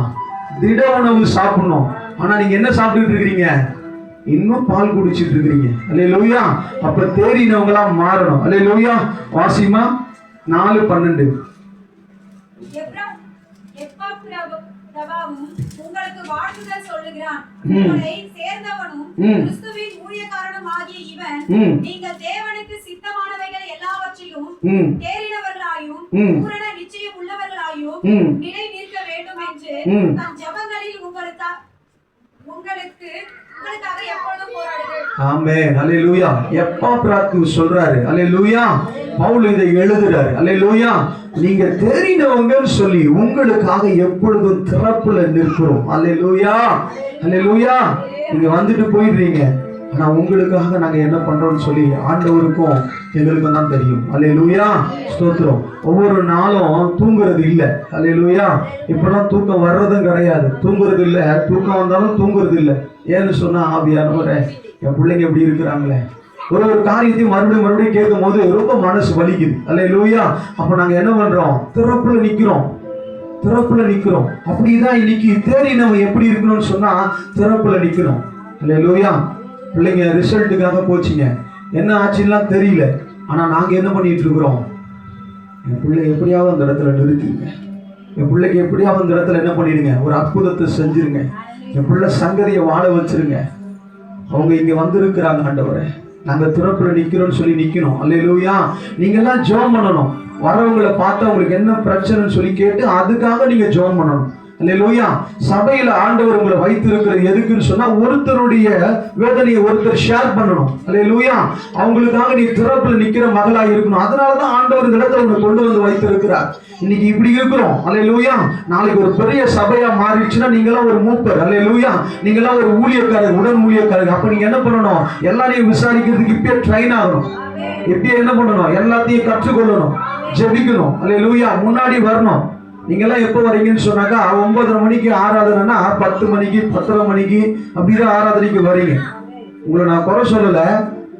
திட உணவு சாப்பிடணும். ஆனா நீங்க என்ன சாப்பிட்டுட்டு இருக்கிறீங்க? இன்னும் பால் குடிச்சிட்டு இருக்கிறீங்க. அல்லேலூயா. அப்ப தேறினவங்களா மாறணும். அல்லேலூயா. வாசிமா 4:12. உங்களுக்கு வாழ்த்துதல் சொல்லுகிறான். உங்களை சேர்ந்தவனும் கிறிஸ்துவின் ஊழியக்காரனும் ஆகிய இவன் நீங்கள் தேவனுக்கு சித்தமானவைகள் எல்லாவற்றிலும் தேறினவர்களாயும் பூரண நிச்சயம் உள்ளவர்களாயும் நிலை நிற்க வேண்டும் என்று தம் ஜெபங்களில் உங்களுக்காக எப்பொழுதும் போராடுகிறேன். ஆமென். அல்லேலூயா. எப்பாப்ராக்கு சொல்றாரு. அல்லேலூயா. பவுல் இதை எழுதுறாரு. அல்லேலூயா. நீங்க தேறினவங்கன்னு சொல்லி உங்களுக்காக எப்பொழுதும் திறப்புல நிற்கிறோம். அல்லேலூயா. அல்லேலூயா. நீங்க வந்துட்டு போயிடுறீங்க, ஆனா உங்களுக்காக நாங்க என்ன பண்றோம்னு சொல்லி ஆண்டவருக்கும் எங்களுக்கும் தான் தெரியும். அல்லேலூயா, ஸ்தோத்திரம். ஒவ்வொரு நாளும் தூங்குறது இல்லை. அல்லேலூயா. இப்பெல்லாம் தூக்கம் வர்றதும் கிடையாது, தூங்குறது இல்லை. தூக்கம் வந்தாலும் தூங்குறது இல்லை. ஏன்னு சொன்னா, ஆவியானவரே என் பிள்ளைங்க எப்படி இருக்கிறாங்களே, ஒரு காரியத்தையும் மறுபடியும் கேட்கும் போது ரொம்ப மனசு வலிக்குது. அல்லேலூயா. அப்ப நாங்க என்ன பண்றோம்? திறப்புல நிக்கிறோம். அப்படிதான் இன்னைக்கு தேடி நம்ம எப்படி இருக்கணும்னு சொன்னா திறப்புல நிக்கணும். அல்லேலூயா. பிள்ளைங்க ரிசல்ட்டுக்காக போச்சுங்க, என்ன ஆச்சுலாம் தெரியல. ஆனா நாங்க என்ன பண்ணிட்டு இருக்கிறோம்? என் பிள்ளை எப்படியாவது அந்த இடத்துல நிறுத்திடுங்க, என் பிள்ளைக்கு எப்படியாவது அந்த இடத்துல என்ன பண்ணிடுங்க, ஒரு அற்புதத்தை செஞ்சிருங்க, என் பிள்ளை சங்கதியை வாழ வச்சிருங்க. அவங்க இங்க வந்திருக்கிறாங்க, ஆண்டவரே நாங்க திறப்புல நிக்கிறோம்னு சொல்லி நிக்கணும். அல்லேலூயா. நீங்க எல்லாம் ஜெபம் பண்ணணும். வரவங்களை பார்த்து அவங்களுக்கு என்ன பிரச்சனைன்னு சொல்லி கேட்டு அதுக்காக நீங்க ஜெபம் பண்ணணும். அல்லேலூயா. சபையில ஆண்டவர் உங்களை வைத்திருக்கிறது எதுக்குன்னு சொன்னா, ஒருத்தருடைய வேதனையை ஒருத்தர் ஷேர் பண்ணணும். அல்லேலூயா. அவங்களுக்காக நீ திறப்புல நிக்கிற மகளா இருக்கணும். அதனாலதான் ஆண்டவர் இந்த இடத்துல உங்களை கொண்டு வந்து வைத்திருக்கிறார். இன்னைக்கு இப்படி இருக்கிறோம். அல்லேலூயா. நாளைக்கு ஒரு பெரிய சபையா மாறிடுச்சுன்னா நீங்களாம் ஒரு மூப்பர். அல்லேலூயா. நீங்களாம் ஒரு ஊழியக்காரர், உடன் ஊழியக்காரர். அப்ப நீங்க என்ன பண்ணணும்? எல்லாரையும் விசாரிக்கிறதுக்கு இப்பயே ட்ரெயின் ஆகணும். இப்பயே என்ன பண்ணணும்? எல்லாத்தையும் கற்றுக்கொள்ளணும், ஜெபிக்கணும். அல்லேலூயா. முன்னாடி வரணும். நீங்கெல்லாம் எப்போ வரீங்கன்னு சொன்னாக்கா 9:30 மணிக்கு ஆராதனைன்னா 10 மணிக்கு 10:30 மணிக்கு அப்படிதான் ஆராதனைக்கு வரீங்க. உங்களை நான் குறை சொல்லலை.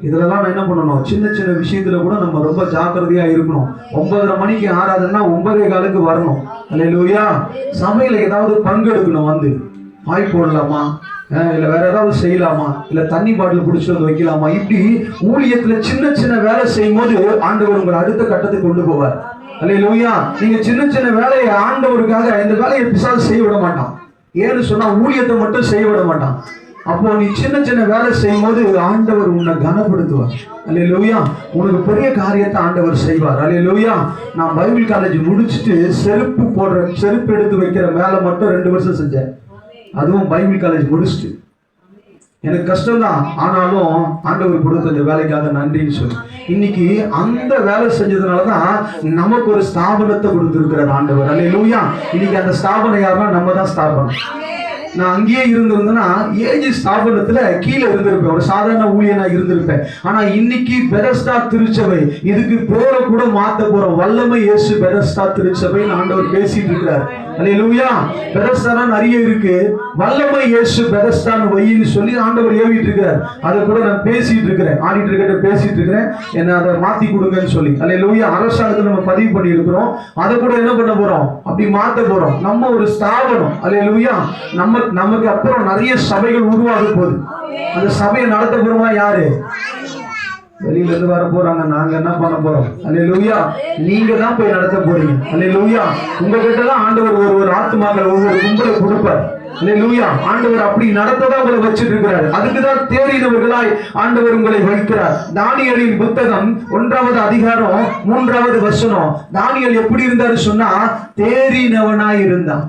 இதுலலாம் நான் என்ன பண்ணணும்? சின்ன சின்ன விஷயத்துல கூட நம்ம ரொம்ப ஜாக்கிரதையா இருக்கணும். 9:30 மணிக்கு ஆராதனைனா 9:15 வரணும். அல்லேலூயா. சமையல ஏதாவது பங்கெடுக்கணும். வந்து வாய் போடலாமா, இல்ல வேற ஏதாவது செய்யலாமா, இல்ல தண்ணி பாட்டில் பிடிச்சிட்டு வந்து வைக்கலாமா, இப்படி ஊழியத்துல சின்ன சின்ன வேலை செய்யும் போது ஆண்டவர் உங்களை அடுத்த கட்டத்துக்கு கொண்டு போவார். அல்லேலூயா. நீங்க சின்ன சின்ன வேலையை ஆண்டவருக்காக இந்த வேலையை பிசாசு செய்ய விட மாட்டான். ஏன்னு சொன்னா ஊழியத்தை மட்டும் செய்ய விட மாட்டான். அப்போ நீ சின்ன சின்ன வேலை செய்யும் போது ஆண்டவர் உன்னை கனப்படுத்துவார். அல்லேலூயா. உனக்கு பெரிய காரியத்தை ஆண்டவர் செய்வார். அல்லேலூயா. நான் பைபிள் காலேஜ் முடிச்சுட்டு செருப்பு எடுத்து வைக்கிற வேலை மட்டும் 2 வருஷம் செஞ்சேன். அதுவும் பைபிள் காலேஜ் முடிச்சுட்டு. எனக்கு கஷ்டம்தான், ஆனாலும் ஆண்டவர் கொடுத்த இந்த வேலைக்காக நன்றின்னு சொல்லி இன்னைக்கு அந்த வேலை செஞ்சதுனாலதான் நமக்கு ஒரு ஸ்தாபனத்தை கொடுத்திருக்கிறார் ஆண்டவர். அல்லேலூயா. இன்னைக்கு அந்த ஸ்தாபனம் யாருன்னா நம்ம தான் ஸ்தாபனம். நான் அங்கேயே இருந்திருந்தேன்னா ஏஜி ஸ்தாபனத்துல கீழே இருந்திருப்பேன், ஒரு சாதாரண ஊழியனா இருந்திருப்பேன். ஆனா இன்னைக்கு பெதஸ்தா திருச்சபை, இதுக்கு பேரை கூட மாத்த போறோம். வல்லமை இயேசு பெதஸ்தா திருச்சபை ஆண்டவர் பேசிட்டு இருக்கிறார். அல்லேலூயா. பெதஸ்தானா நிறைய இருக்கு, வல்லமை இயேசு பெதஸ்தான் வையின்னு சொல்லி ஆண்டவர் ஏவிட்டு இருக்கிறார். அதை கூட நான் பேசிட்டு இருக்கிறேன், ஆடிட்டர் கிட்ட பேசிட்டு இருக்கிறேன், என்ன அதை மாத்தி கொடுங்கன்னு சொல்லி. அல்லேலூயா. அரசாங்கத்தில் நம்ம பதிவு பண்ணி இருக்கிறோம். அதை கூட என்ன பண்ண போறோம்? அப்படி மாத்த போறோம். நம்ம ஒரு ஸ்தாபனம். அல்லேலூயா. நமக்கு அப்புறம் நிறைய சபைகள் உருவாக போகுது. அந்த சபையை நடத்த போறோம்னா யாரு? வெளியில இருந்து வர போறாங்க. நாங்க என்ன பண்ண போறோம்? அல்லேலூயா. நீங்க தான் போய் நடத்த போறீங்க. அல்லேலூயா. உங்ககிட்ட தான் ஆண்டவர் ஒரு ஆத்துமாக்கள் ஒவ்வொரு கும்பலை கொடுப்பார். அல்லேலூயா. ஆண்டவர் அப்படி நடத்ததான் உங்களை வச்சிட்டு இருக்கிறார். அதுக்குதான் தேறினவர்களாய் ஆண்டவர் உங்களை வைக்கிறார். தானியேலின் புத்தகம் 1வது அதிகாரம் 3வது வசனம். தானியேல் எப்படி இருந்தாரு சொன்னா, தேறினவனாய் இருந்தான்.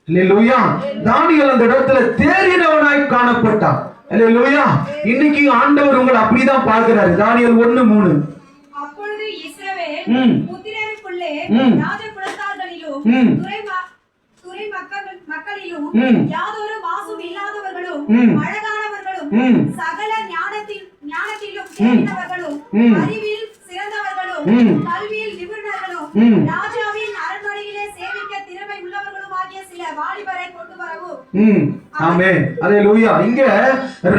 அல்லேலூயா. தானியேல் அந்த இடத்துல தேறினவனாய் காணப்பட்டான். அல்லேலூயா. இன்னைக்கு ஆண்டவர் உங்களை அப்படிதான் பார்க்கிறாரு. தானியேல் 1:3. அப்பொழுது இஸ்ரவேல் புத்திரருக்குள்ளே ராஜகுலத்தார்களிலும் துறை மக்களிலும் யாதொரு மாசும் இல்லாதவர்களும் அழகானவர்களும் சகல ஞானத்திலும் தேறினவர்களும் அறிவில் சிறந்தவர்களும் கல்வியில் நிபுணர்களும் ராஜாவின் அரண்மனையிலே சேவிக்க திறமை உள்ளவர்களுமாகிய சில வாலிபரை கொண்டு வரவும். ஆமென். அல்லேலூயா. இங்க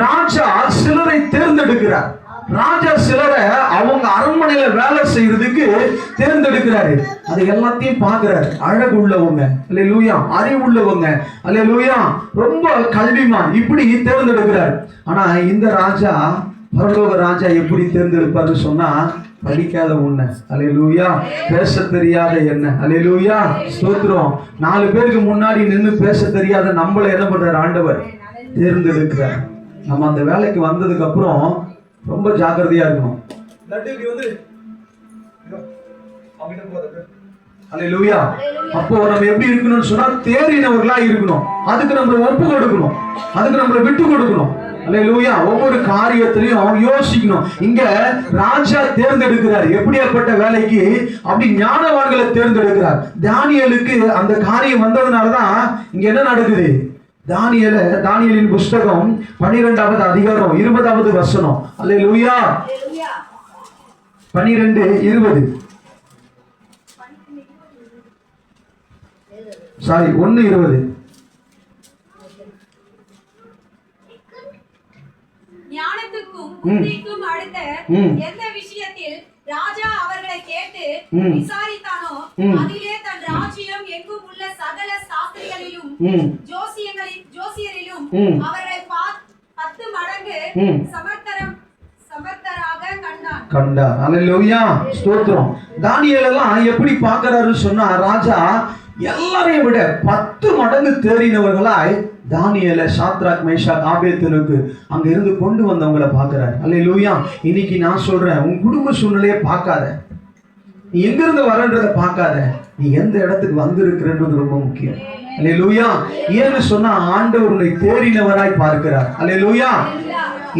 ராஜா சிலரை தேர்ந்தெடுக்கிறார். ராஜா சிலரை அவங்க அரண்மனையில வேலை செய்யறதுக்கு தேர்ந்தெடுக்கிறாரு. அது எல்லாத்தையும் பார்க்கிறாரு. அழகு உள்ளவங்க, அல்லேலூயா, அறிவுள்ளவங்க, அல்லேலூயா, ரொம்ப கல்விமான், இப்படி தேர்ந்தெடுக்கிறார். ஆனா இந்த ராஜா, பரலோக ராஜா எப்படி தேர்ந்தெடுப்பாரு சொன்னா, படிக்காத உன்னை, அல்லேலூயா, பேச தெரியாத என்ன, அல்லேலூயா, ஸ்தோத்திரம், 4 பேருக்கு முன்னாடி நின்று பேச தெரியாத நம்மளை என்ன பண்றாரு? ஆண்டவர் தேர்ந்தெடுக்கிறார். நம்ம அந்த வேலைக்கு வந்ததுக்கு அப்புறம் ரொம்ப ஜாக்கிரதையா இருக்கணும். அல்லேலூயா. அப்போ நம்ம எப்படி இருக்கணும்னு சொன்னா, தேறினவர்களா இருக்கணும். அதுக்கு நம்மள ஒப்பு கொடுக்கணும், அதுக்கு நம்மள விட்டு கொடுக்கணும். அல்லேலூயா. ஒவ்வொரு காரியத்திலையும் யோசிக்கணும். இங்க ராஜா தேர்ந்தெடுக்கிறார். எப்படியாப்பட்ட வேலைக்கு? அப்படி ஞானவான்களை தேர்ந்தெடுக்கிறார். தானியேலுக்கு அந்த காரியம் வந்ததுனாலதான் இங்க என்ன நடக்குது? தானியேலின் புஸ்தகம் 12வது அதிகாரம் 20வது வசனம். அல்லேலூயா. 12:20 சாரி 1:20. ஞானத்துக்கும் புத்திக்கும் அடுத்த எந்த விஷயத்தில் ராஜா அவர்களை கேட்டு விசாரித்தானோ அதிலே தன் ராஜ்யம் எங்கும் உள்ள சகல சாஸ்திரிகளிலும் ஜோசியரிலும் அவர்களை 10 மடங்கு சமர்த்தராக கண்டான். அல்லேலூயா. ஸ்தோத்திரம். தானியேல் எல்லாம் எப்படி பார்க்கறாருன்னு சொன்னா, ராஜா எல்லாரையும் விட 10 மடங்கு தேறினவர்களாய் தானியேல, சாத்ராக், மேஷாக், ஆபேத்நேகோவுக்கு அங்க இருந்து கொண்டு வந்தவங்களை பார்க்கிறார். அல்லேலூயா. இன்னைக்கு நான் சொல்றேன், உன் குடும்ப சூழ்நிலையை பார்க்காத, நீ எங்க இருந்து வரன்றதை பார்க்காத, நீ எந்த இடத்துக்கு வந்திருக்கிறது ரொம்ப முக்கியம். அல்லேலூயா. ஏன்னு சொன்னா ஆண்டவர் உன்னை தேறினவராய் பார்க்கிறார். அல்லேலூயா.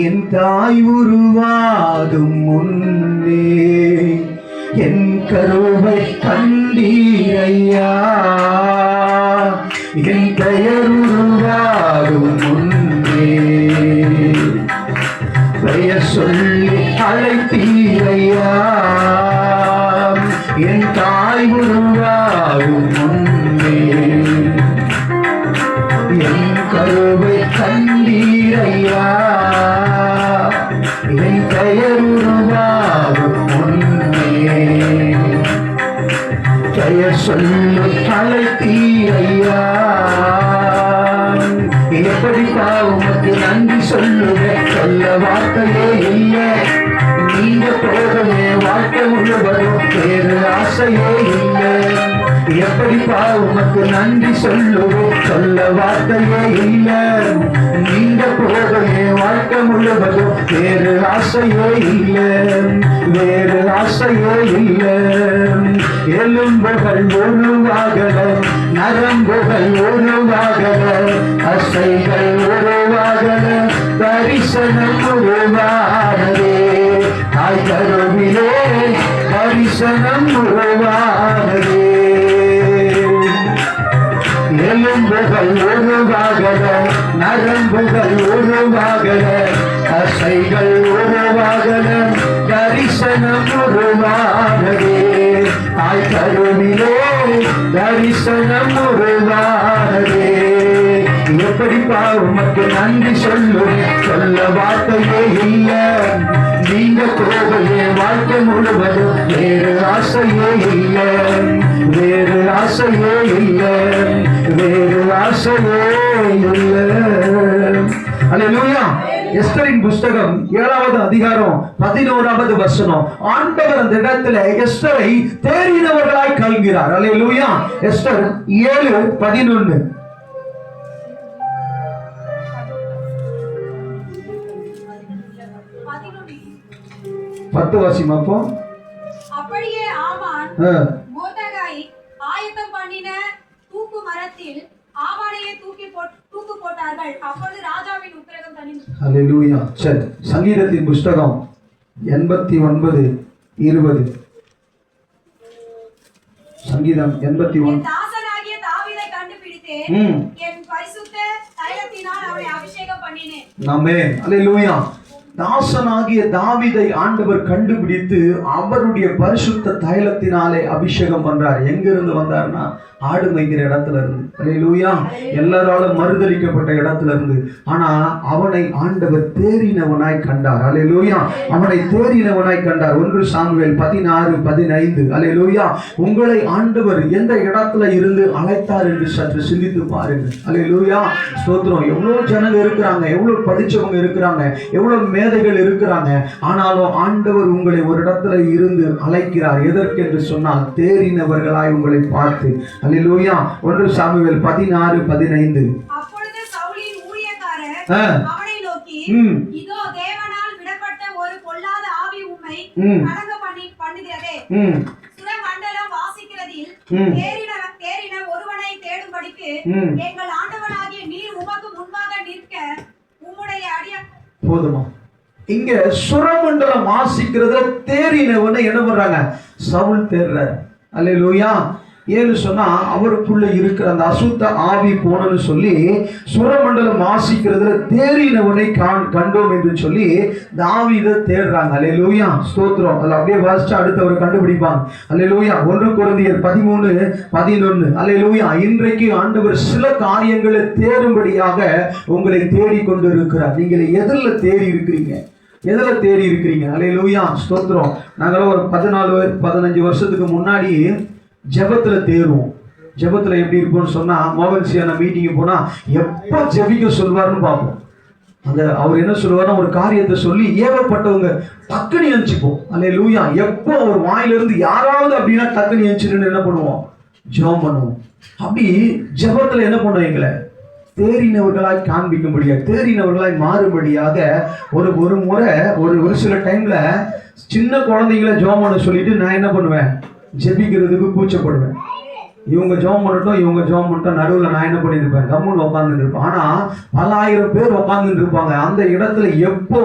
என் தாய் உருவாகும் முன்னே என் கருவை கண்டீரையா, என் பெயர் உருவாகும் முன்னே பெயர் சொல்லி அழைத்தீரையா, என் தாய் உருவாகும் முன்னே என் கருவை கண்டீரையா, என் பெயர் உருவாகும் முன்னே பெயர் சொல்லி அழைத்தீரையா. எப்படி உமக்கு நன்றி சொல்லுவேன், சொல்ல வார்த்தையே இல்லை, நீங்க போகவே வாழ்க்கை முழுவதும் வேறு ஆசையே இல்லை. எப்படி உமக்கு நன்றி சொல்லுவேன், சொல்ல வார்த்தையே இல்லை, நீங்க போகவே வாழ்க்கை முழுவதும் வேறு ஆசையே இல்லை, வேறு ஆசையே இல்லை. எலும்புகள் உருவாகல, நரம்புகள் உருவாகல, அசைகள் உருவாகல, தரிசனம் உருவானதே, தாய் கருவிலே தரிசனம் உருவானதே. எலும்புகள் உருவாகல, நரம்புகள் உருவாகல, அசைகள் உருவாகல, தரிசனம் உருவானதே, தாய் கருவிலே தரிசனம் உருவானதே. எப்படி உமக்கு நன்றி சொல்லுவேன், சொல்ல வார்த்தையே இல்லை, நீங்க போகவே வாழ்க்கை முழுவதும் வேறு ஆசையே இல்லை, வேறு ஆசையே இல்லை, வேறு ஆசையே இல்லை. அல்லேலூயா. எஸ்தரின் புஸ்தகம் 7வது அதிகாரம் 11வது வசனம். ஆண்டவர் அந்த இடத்துல எஸ்தரை தேறினவர்களாய் கல்கிறார். அல்லேலூயா. எஸ்தர் 7:11. 10 வாசிமாப்போ. அப்படியே ஆமான் மோர்தெகாய் ஆயத்தம் பண்ணின தூக்கு மரத்தில் ஆவானையை தூக்கு போட்டார்கள். அப்பொழுது ராஜாவின் உக்கிரகம் தணிந்தது. அல்லேலூயா. சரி, சங்கீதத்தின் புஸ்தகம் 89:20. சங்கீதம் 89. தாசனாகிய தாவீதை கண்டுபிடித்தேன், என் பரிசுத்த தைலத்தினால் அவனை அபிஷேகம் பண்ணினேன். ஆமென். அல்லேலூயா. தாசனாகிய தாவீதை ஆண்டவர் கண்டுபிடித்து அவருடைய பரிசுத்த தைலத்தினாலே அபிஷேகம் பண்றார். எங்க இருந்து வந்தார்னா, ஆடு மேய்க்கிற இடத்துல இருந்து. அல்லேலூயா. எல்லாராலும் மறுதலிக்கப்பட்ட இடத்துல இருந்து. ஆனா அவனை ஆண்டவர் தேறினவனாய் கண்டார். அல்லேலூயா. அவனை தேறினவனாய் கண்டார். 1 சாமுவேல் 16:15. அல்லேலூயா. உங்களை ஆண்டவர் எந்த இடத்துல இருந்து அழைத்தார் என்று சற்று சிந்தித்து பாருங்க. அல்லேலூயா. ஸ்தோத்திரம். எவ்வளவு ஜனங்க இருக்கிறாங்க, எவ்வளவு படிச்சவங்க இருக்கிறாங்க, எவ்வளவு மேதைகள் இருக்கிறாங்க. ஆனாலும் ஆண்டவர் உங்களை ஒரு இடத்துல இருந்து அழைக்கிறார். எதற்கு என்று சொன்னால், தேறினவர்களாய் உங்களை பார்த்து. அல்லேலூயா. 1 சாமுவேல் 16:15. அப்பொழுது சவுலின் ஊழியக்காரர் அவனை நோக்கி, இதோ தேவனால் விடப்பட்ட ஒரு பொல்லாத ஆவி உம்மை அடங்க பண்ணுகிறதே, சுரமண்டலம் வாசிக்கிறதில் தேறின ஒருவனை தேடும்படிக்கு எங்கள் ஆண்டவனாகிய நீர் உமக்கு முன்பாக நிற்க உம்முடைய அடிய. போதுமா? இங்க சுரமண்டலம் வாசிக்கிறதுல தேறினவனை என்ன பண்றாங்க? சவுல் தேடுறார். அல்லேலூயா. ஏன்னு சொன்னா அவருக்குள்ள இருக்கிற அந்த அசுத்த ஆவி போனன்னு சொல்லி சுரமண்டலம் வாசிக்கிறதுல தேறினவனை கண்டோம் என்று சொல்லி தாவீதை தேடுறாங்க. அல்லேலூயா, ஸ்தோத்திரம். அதில் அப்படியே வாசிச்சா அடுத்து அவர் கண்டுபிடிப்பாங்க. அல்லேலூயா. 1 கொரிந்தியர் 13:11. அல்லேலூயா. இன்றைக்கு ஆண்டவர் சில காரியங்களை தேடும்படியாக உங்களை தேடிக்கொண்டு இருக்கிறார். நீங்கள் எதில் தேடி இருக்கிறீங்க? எதில் தேடி இருக்கிறீங்க? அல்லேலூயா, ஸ்தோத்திரம். நாங்களும் ஒரு 14-15 வருஷத்துக்கு முன்னாடி ஜெபத்தில் தேடுவோம். ஜெபத்தில் எப்படி இருப்போம்னு சொன்னால், மோகன்சியான மீட்டிங்கு போனால் எப்போ ஜெபிக்க சொல்வார்னு பார்ப்போம். அந்த அவர் என்ன சொல்லுவார்னா, ஒரு காரியத்தை சொல்லி ஏவப்பட்டவங்க டக்குனு எழுச்சிப்போம். அல்லேலூயா. எப்போ அவர் வாயிலிருந்து யாராவது அப்படின்னா டக்குனு எழுச்சின்னு என்ன பண்ணுவோம்? ஜெபம் பண்ணுவோம். அப்படி ஜெபத்தில் என்ன பண்ணுவோம்? எங்களை தேறினவர்களாய் காண்பிக்கும்படியாக, தேறினவர்களாய் மாறும்படியாக ஒரு முறை ஒரு சில டைம்ல சின்ன குழந்தைங்களை ஜெபம் பண்ண சொல்லிட்டு நான் என்ன பண்ணுவேன்? ஜெபிக்கிறதுக்கு கூச்சப்படுவேன். இவங்க ஜெபம் பண்ணட்டும், இவங்க ஜெபம் பண்ணிட்டோம், நடுவில் நான் என்ன பண்ணியிருப்பேன்? கம்முன்னு உட்காந்துட்டு இருப்பேன். ஆனால் பல ஆயிரம் பேர் உட்காந்துட்டு இருப்பாங்க. அந்த இடத்துல எப்போ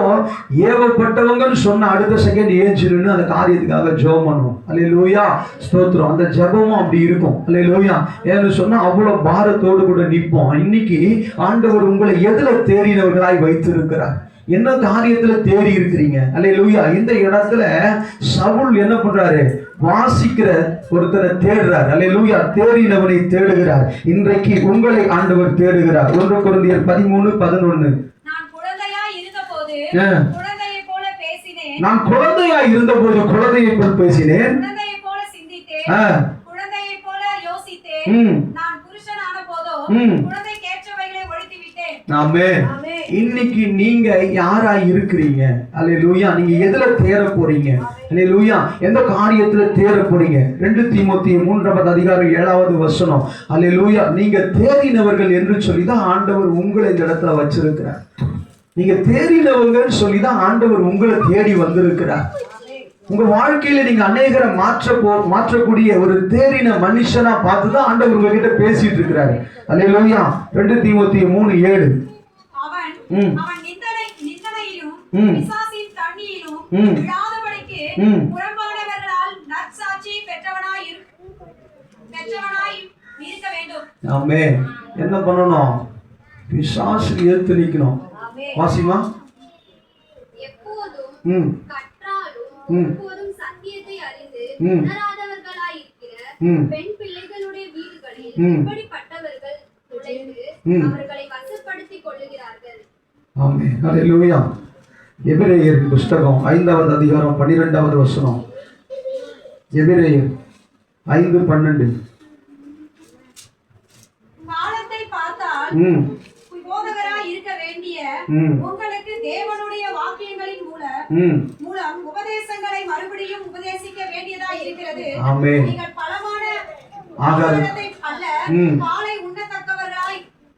ஏவப்பட்டவங்கன்னு சொன்ன அடுத்த செகண்ட் ஏஞ்சிருன்னு அந்த காரியத்துக்காக ஜெபம் பண்ணுவோம். அல்லேலூயா, ஸ்தோத்திரம். அந்த ஜெபமும் அப்படி இருக்கும். அல்லேலூயா. ஏன்னு சொன்னால் அவ்வளோ பாரத்தோடு கூட நிற்போம். இன்னைக்கு ஆண்டவர் உங்களை எதில் தேறினவர்களாய் வைத்திருக்கிறார்? என்ன காரியத்துல தேடி இருக்கிறீங்க? அல்லேலூயா. இந்த இடத்துல சவுல் என்ன பண்றாரு? வாசிக்கிற ஒருத்தரை தேடுறார். அல்லேலூயா. தேடினவனை தேடுகிறார். இன்றைக்கு உங்களை ஆண்டவர் தேடுகிறார். 1 கொரிந்தியர் 13:11. நான் குழந்தையாய் இருந்தபோது குழந்தையைப் போல பேசினேன். நான் குழந்தையாய் இருந்தபோது குழந்தையைப் போல பேசினேன். குழந்தையைப் போல சிந்தித்தேன். குழந்தையைப் போல யோசித்தேன். நான் புருஷனான போதோ குழந்தைக்கேற்றவைகளை ஒழித்து விட்டேன். ஆமென். இன்னைக்கு நீங்க யாரா இருக்கிறீங்க? அல்லேலூயா. நீங்க எதுல தேட போறீங்க? அல்லேலூயா. எந்த காரியத்துல தேட போறீங்க? 2 தீமோத்தேயு 3:7. அல்லேலூயா. நீங்க தேறினவர்கள் என்று சொல்லிதான் ஆண்டவர் உங்களை இந்த இடத்துல வச்சிருக்கிறார். நீங்க தேறினவங்கன்னு சொல்லிதான் ஆண்டவர் உங்களை தேடி வந்திருக்கிறார். உங்க வாழ்க்கையில நீங்க அநேகரை மாற்றக்கூடிய ஒரு தேறின மனுஷனா பார்த்துதான் ஆண்டவர் உங்ககிட்ட பேசிட்டு இருக்கிறாரு. அல்லேலூயா. 2 தீமோத்தேயு 3:7. அவன் நிந்தனையிலும் பிசாசின் தண்ணியிலும் விழாதபடிக்கு புறம்பானவர்களால் நற்சாட்சி பெற்றவனாய் இருக்க வேண்டும். ஆமென். என்ன பண்ணணும்? பிசாசு ஏத்து நிக்கணும். வாசிமா. எப்போதும் கற்றாலும் எப்போதும் சத்தியத்தை அறிந்து உணராதவர்களாய் இருக்கிற பெண் பிள்ளைகளுடைய வீடுகளில் இப்படிப்பட்டவர்கள் நுழைந்து அவர்களை வசப்படுத்திக் கொள்ளுகிறார்கள். ஆமென். அல்லேலூயா. எபிரேயர் புத்தகம் 5:12. எபிரேயர் 5:12. காலத்தை பார்த்தால் போதகராய் இருக்க வேண்டிய உங்களுக்கு தேவனுடைய வாக்கியங்களின் மூலம் உபதேசங்களை மறுபடியும் உபதேசிக்க வேண்டியதாய் இருக்கிறது. ஆமென். நீங்கள் பலமான ஆகாரத்தை அல்ல பாலை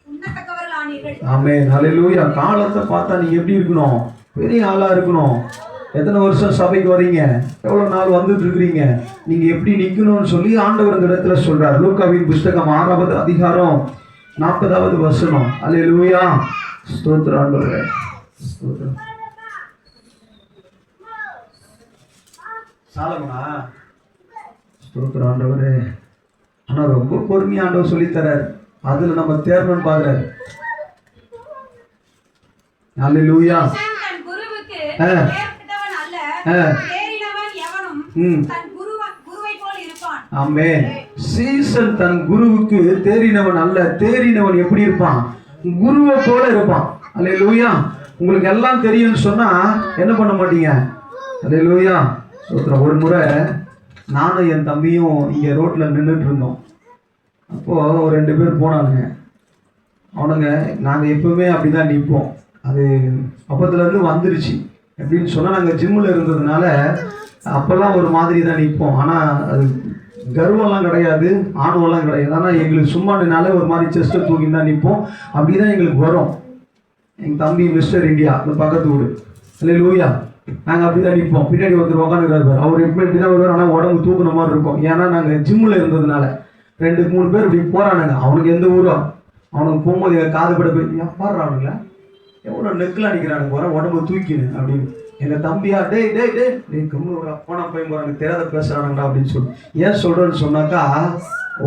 உண்ணத்தக்கவர்களானீர்கள். ஆமென். அல்லேலூயா. காலத்தை பார்த்தா நீங்க எப்படி இருக்கணும்? பெரிய ஆளா இருக்கணும். எத்தனை வருஷம் சபைக்கு வரீங்க? எவ்வளவு நாள் வந்துட்டு இருக்கிறீங்க? நீங்க எப்படி நிக்கணும்னு சொல்லி ஆண்டவர் இந்த இடத்துல சொல்றார். லூக்காவின் புத்தகம் 6:40. அல்லேலூயா. ஸ்தோத்திரம் ஆண்டவரே. ஸ்தோத்திரம். சாலமோனா? ஸ்தோத்திரம் ஆண்டவரே. ஆனா ரொம்ப பொறுமையா ஆண்டவர் சொல்லித்தரார். அதுல நம்ம தேர்வன் பாக்குறாரு. அல்லேலூயா. தன் குருவுக்கு ஏற்பட்டவன் அல்ல, தேறினவன் எவனும் தன் குருவை போல் இருப்பான். ஆமென். சீசன் தன் குருவுக்கு தேறினவன் அல்ல, தேறினவன் எப்படி இருப்பான்? குருவை போல இருப்பான். அல்லேலூயா. உங்களுக்கு எல்லாம் தெரியும்னு சொன்னா என்ன பண்ண மாட்டீங்க? அல்லேலூயா. சொல்றேன். ஒரு முறை நானும் என் தம்பியும் இங்க ரோட்ல நின்றுட்டு இருந்தோம். அப்போ ஒரு 2 பேர் போனாங்க. அவனுங்க நாங்கள் எப்பவுமே அப்படிதான் நிற்போம். அது அப்பத்துலேருந்து வந்துருச்சு. எப்படின்னு சொன்னால், நாங்கள் ஜிம்மில் இருந்ததுனால அப்போல்லாம் ஒரு மாதிரி தான் நிற்போம். ஆனால் அது கர்வம்லாம் கிடையாது, ஆணவம்லாம் கிடையாது. ஆனால் எங்களுக்கு சும்மானால ஒரு மாதிரி செஸ்ட்டை தூக்கி தான் நிற்போம். அப்படி தான் எங்களுக்கு வரும். எங்கள் தம்பி மிஸ்டர் இந்தியா, அந்த பக்கத்து வீடு. அல்லேலூயா. நாங்கள் அப்படி தான் நிற்போம். பின்னாடி ஒருத்தர் உட்காந்துருக்காரு. அவர் எப்போ இப்படி தான் வருவார். ஆனால் உடம்பு தூக்குன மாதிரி இருக்கும். ஏன்னா நாங்கள் ஜிம்மில் இருந்ததுனால 2-3 பேர் இப்படி போகிறானுங்க. அவனுக்கு எந்த ஊரோ, அவனுக்கு போகும்போது எங்கள் காது பட போய் பாடுறானுங்கள எவ்வளோ நெக்கில் அடிக்கிறானுங்க, போகிற உடம்பு தூக்கினு அப்படின்னு. எங்க தம்பியா டேய் டேய் டேய் டேய் கம்முனு அப்பா நான் போய் எனக்கு தெரியாத பேசுறானுங்கடா அப்படின்னு சொல்லி ஏன் சொல்றேன்னு சொன்னாக்கா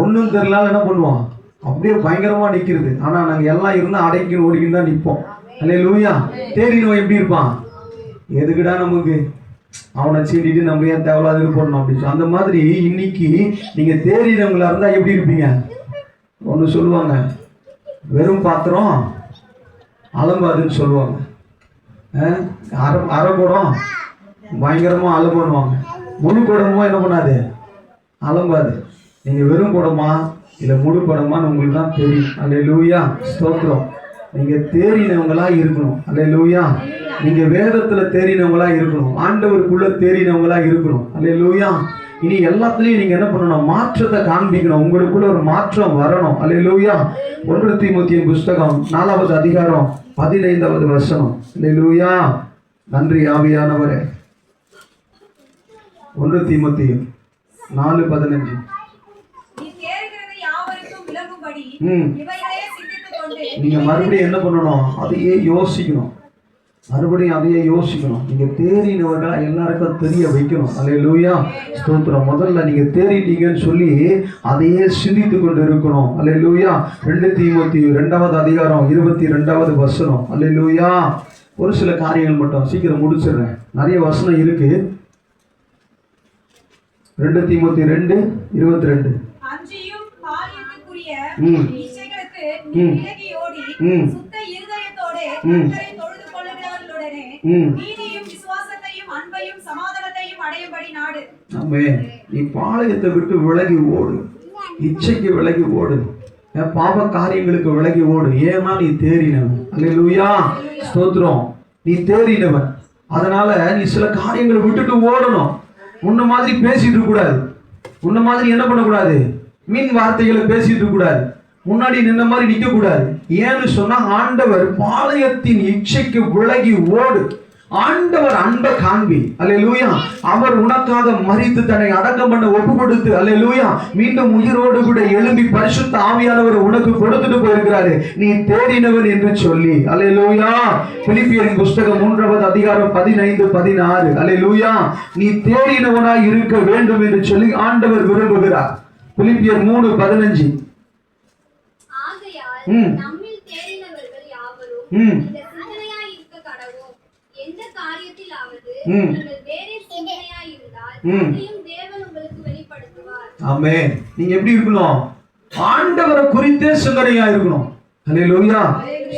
ஒன்றும் தெரியல என்ன பண்ணுவோம் அப்படியே பயங்கரமா நிக்கிறது. ஆனா நாங்க எல்லாம் இருந்தா அடைக்கி ஓடிக்கின்னு தான் நிற்போம். அல்லேலூயா. தேறினவன் எப்படி இருப்பான்? எதுக்குடா நமக்கு அவனை சீண்டிட்டு நம்ம ஏன் தேவையில்லாத இது பண்ணணும் அப்படின்னு. அந்த மாதிரி இன்னைக்கு நீங்க தேறினவங்களா இருந்தா எப்படி இருப்பீங்க? ஒன்று சொல்லுவாங்க, வெறும் பாத்திரம் அலம்பாதுன்னு சொல்லுவாங்க. அரை குடம் பயங்கரமா அலம்புவாங்க, முழு குடமும் என்ன பண்ணாது, அலம்பாது. நீங்க வெறும் குடமா இல்லை முழு குடமான்னு உங்களுக்கு தான் தெரியும். அல்லேலூயா, ஸ்தோத்திரம். நீங்க தேறினவங்களா இருக்கணும். அல்லேலூயா. நீங்க வேதத்துல தேறினவங்களா இருக்கணும், ஆண்டவருக்குள்ள தேறினவங்களா இருக்கணும். அல்லேலூயா. இனி எல்லாத்துலயும் நீங்க என்ன பண்ணணும்? மாற்றத்தை காண்பிக்கணும். உங்களுக்குள்ள ஒரு மாற்றம் வரணும். அல்லேலூயா. 1 தீமோத்தேயு புஸ்தகம் 4வது அதிகாரம் 15வது வசனம். அல்லேலூயா. நன்றி ஆவியானவரே. 1 தீமோத்தேயு 4:15. நீங்க மறுபடியும் என்ன பண்ணணும்? அதையே யோசிக்கணும். மறுபடியும் அதையே யோசிக்கணும். நீங்க தேறினவர்களா எல்லாருக்கும் தெரிய வைக்கணும். அல்லேலூயா, ஸ்தோத்திரம். முதல்ல நீங்க தேறிட்டீங்கன்னு சொல்லி அதையே சிந்தித்து கொண்டு இருக்கணும். அல்லேலூயா. 2 தீமோத்தேயு 2வது அதிகாரம் 22வது வசனம். அல்லேலூயா. ஒரு சில காரியங்கள் மட்டும் சீக்கிரம் முடிச்சிடுறேன், நிறைய வசனம் இருக்கு. 2 தீமோத்தேயு 2:22. நீ பாளையத்தை விட்டு விலகி ஓடு, இச்சைக்கு விலகி ஓடு, பாப காரியங்களுக்கு விலகி ஓடு. ஏன்னா நீ தேறினவன். அல்லேலூயா, ஸ்தோத்திரம். நீ தேறினவன். அதனால நீ சில காரியங்களை விட்டுட்டு ஓடணும். உன்ன மாதிரி பேசிட்டு இருக்க கூடாது. உன்ன மாதிரி என்ன பண்ணக்கூடாது? மீன் வார்த்தைகளை பேசிட்டு இருக்க கூடாது. முன்னாடி நின்ன மாதிரி நிக்க கூடாது. ஏன்னு சொன்னா ஆண்டவர் பாளையத்தின் இச்சைக்கு விலகி ஓடு. ஆண்டவர் அன்பை காண்பி. அல்லேலூயா. அவர் உனக்காக மரித்து தன்னை அடக்கம் பண்ண ஒப்பு கொடுத்து, அல்லேலூயா, மீண்டும் உயிரோடு கூட எழும்பி பரிசுத்த ஆவியானவர் உனக்கு கொடுத்துட்டு போயிருக்கிறாரு. நீ தேறினவன் என்று சொல்லி. அல்லேலூயா. பிலிப்பியரின் புஸ்தகம் 3வது அதிகாரம் 15-16. அல்லேலூயா. நீ தேறினவனாய் இருக்க வேண்டும் என்று சொல்லி ஆண்டவர் விரும்புகிறார். பிலிப்பியர் 3:15. நம்மில் தேறினவர்கள் யாவரும் இந்த சிந்தனையாய் இருக்க கடவோம். எந்த காரியத்திலாவது நீங்கள் வேறே சிந்தனையாய் இருந்தால் அதையும் தேவன் உங்களுக்கு வெளிப்படுத்துவார். ஆமென். நீங்க எப்படி இருக்கணும்? ஆண்டவரை குறித்தே சிந்தனையா இருக்கணும். அல்லேலூயா,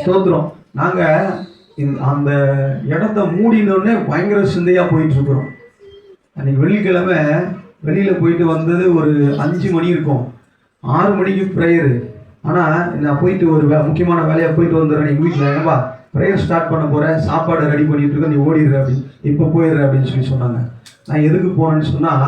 ஸ்தோத்திரம். நாங்க அந்த இடத்தை மூடினோடனே பயங்கர சிந்தையா போயிட்டு இருக்கிறோம். அன்னைக்கு வெள்ளிக்கிழமை வெளியில போயிட்டு வந்தது ஒரு 5 மணி இருக்கும். 6 மணிக்கு ப்ரேயரு. ஆனால் நான் போயிட்டு ஒரு முக்கியமான வேலையாக போயிட்டு வந்துடுறேன். எங்கள் வீட்டில் ஏன்பா ப்ரேயர் ஸ்டார்ட் பண்ண போகிறேன், சாப்பாடு ரெடி பண்ணிட்டு இருக்க, நீ ஓடிடுற அப்படின்னு, இப்போ போயிடுற அப்படின்னு சொல்லி சொன்னாங்க. நான் எதுக்கு போனேன்னு சொன்னால்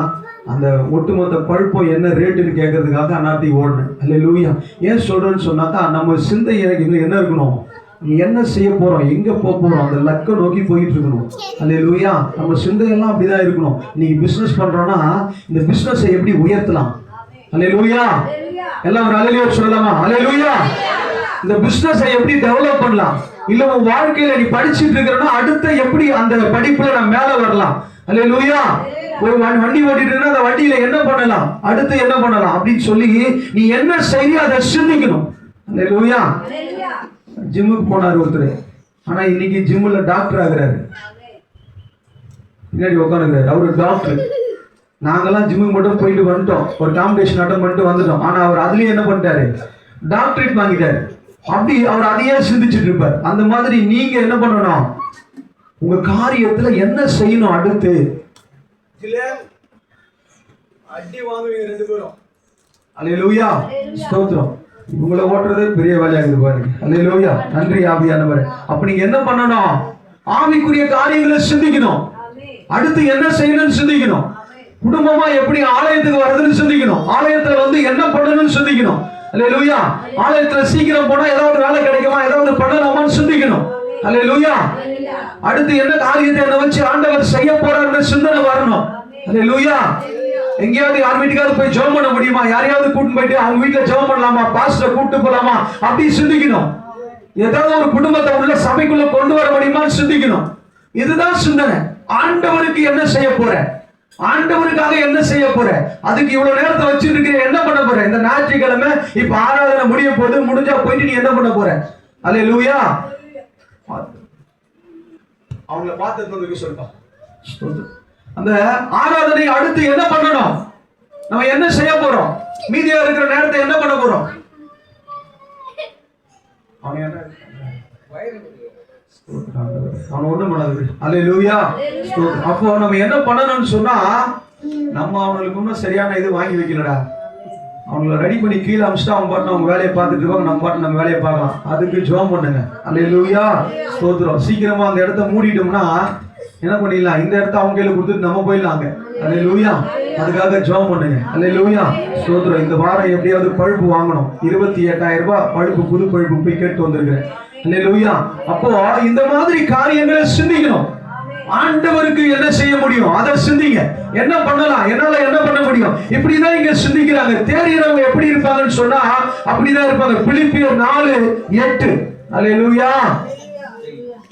அந்த ஒட்டுமொத்த பழுப்பம் என்ன ரேட்டுன்னு கேட்கறதுக்காக அன்னார்த்தி ஓடினேன். அல்லேலூயா. ஏன் சொல்கிறேன்னு சொன்னாக்கா நம்ம சிந்தை எனக்கு என்ன இருக்கணும்? நீ என்ன செய்ய போகிறோம், எங்கே போக போகிறோம், அந்த லக்கை நோக்கி போயிட்டு இருக்கணும். அல்லேலூயா. நம்ம சிந்தையெல்லாம் அப்படிதான் இருக்கணும். நீ பிஸ்னஸ் பண்ணுறோன்னா இந்த பிஸ்னஸை எப்படி உயர்த்தலாம்? அல்லேலூயா. எல்லாம் ஒரு அல்லேலூயா சொல்லலாமா? அல்லேலூயா. இந்த பிசினஸை எப்படி டெவலப் பண்ணலாம்? இல்ல உன் வாழ்க்கையில நீ படிச்சிட்டு இருக்கறனா அடுத்து எப்படி அந்த படிப்புல நான் மேல வரலாம்? அல்லேலூயா. ஒரு வண்டி ஓட்டிட்டு இருக்கா, அந்த வண்டியில என்ன பண்ணலாம், அடுத்து என்ன பண்ணலாம் அப்படின்னு சொல்லி நீ என்ன செய்ய அதை சிந்திக்கணும். அல்லேலூயா. ஜிம்முக்கு போனார் ஒருத்தர், ஆனா இன்னைக்கு ஜிம்முல டாக்டர் ஆகுறாரு. பின்னாடி உட்காந்துக்கிறாரு, அவரு டாக்டர். நாங்கெல்லாம் ஜிம்முக்கு மட்டும் போயிட்டு வந்துட்டோம், ஒரு காம்படிஷன் அட்டன் பண்ணிட்டு வந்துட்டோம். ஆனா அவர் அதுலயும் என்ன பண்ணிட்டாரு? டாக்டரேட் வாங்கிட்டாரு. அப்படி அவர் அதையே சிந்திச்சுட்டு இருப்பார். அந்த மாதிரி நீங்க என்ன பண்ணணும்? உங்க காரியத்துல என்ன செய்யணும்? அடுத்து அடி வாங்குவீங்க 2 பேரும். அல்லேலூயா, ஸ்தோத்திரம். உங்களை ஓட்டுறதே பெரிய வேலையாகுது பாருங்க. அல்லேலூயா. நன்றி ஆவியானவரே. அப்ப நீங்க என்ன பண்ணணும்? ஆவிக்குரிய காரியங்களை சிந்திக்கணும். அடுத்து என்ன செய்யணும்னு சிந்திக்கணும். குடும்பமா எப்படி ஆலயத்துக்கு வருதுன்னு சிந்திக்கணும். ஆலயத்துல வந்து என்ன பண்ணணும்னு சிந்திக்கணும். அல்லேலூயா. ஆலயத்துல சீக்கிரம் போனா ஏதாவது வேலை கிடைக்குமா, ஏதாவது பண்ணலாமான்னு சிந்திக்கணும். அல்லேலூயா. அடுத்து என்ன காரியத்தை என்ன வச்சு ஆண்டவர் செய்ய போறாருன்னு சிந்தனை வரணும். அல்லேலூயா. எங்கேயாவது யார் வீட்டுக்காவது போய் ஜெபம் பண்ண முடியுமா? யாரையாவது கூட்டிட்டு போயிட்டு அவங்க வீட்டுல ஜெபம் பண்ணலாமா, பாஸ்டர் கூட்டிட்டு போலாமா, அப்படி சிந்திக்கணும். ஏதாவது ஒரு குடும்பத்தை உள்ள சபைக்குள்ள கொண்டு வர முடியுமான்னு சிந்திக்கணும். இதுதான் சிந்தனை. ஆண்டவருக்கு என்ன செய்ய போற, ஆண்டவருக்காக என்ன செய்ய போற, அதுக்கு இவ்வளவு நேரத்தை வச்சிருக்கிற, என்ன பண்ண போற? இந்த ஞாயிற்றுக்கிழமை இப்ப ஆராதனை முடிய போது, முடிஞ்சா போயிட்டு நீ என்ன பண்ண போற? அல்லேலூயா. அவங்கள பார்த்து சொல்லிட்டோம். அந்த ஆராதனை அடுத்து என்ன பண்ணணும், நம்ம என்ன செய்ய போறோம், மீதியா இருக்கிற நேரத்தை என்ன பண்ண போறோம்? அவன் ஒண்ணும் பண்ணாது. அல்லேலூயா. அப்போ நம்ம என்ன பண்ணணும்னு சொன்னா, நம்ம அவங்களுக்கு இன்னும் சரியான இது வாங்கி வைக்கலடா, அவங்கள ரெடி பண்ணி கீழே அமிச்சுட்டு அவங்க பாட்டு அவங்க வேலையை பார்த்துட்டு இருப்பாங்க, நம்ம பாட்டு நம்ம வேலையை பார்க்கலாம். அதுக்கு ஜெபம் பண்ணுங்க. அல்லேலூயா. ஸ்தோத்திரம். சீக்கிரமா அந்த இடத்த மூடிட்டோம்னா என்ன பண்ணிடலாம், இந்த இடத்த அவங்க கையில கொடுத்துட்டு நம்ம போயிடலாங்க. அல்லேலூயா. அதுக்காக ஜெபம் பண்ணுங்க. அல்லேலூயா. ஸ்தோத்திரம். இந்த வாரம் எப்படியாவது பழுப்பு வாங்கணும். 28,000 ரூபாய் பழுப்பு, புது பழுப்பு போய் கேட்டு வந்திருக்கிறேன். அல்லேலூயா. அப்போ இந்த மாதிரி காரியங்களை சிந்திக்கணும். ஆண்டவருக்கு என்ன செய்ய முடியும் அதை சிந்திங்க. என்ன பண்ணலாம், என்னால என்ன பண்ண முடியும், இப்படிதான் இங்க சிந்திக்கிறாங்க. தேறியவங்க எப்படி இருப்பாங்கன்னு சொன்னா அப்படிதான் இருப்பாங்க. பிலிப்பியர் 4:8. அல்லேலூயா.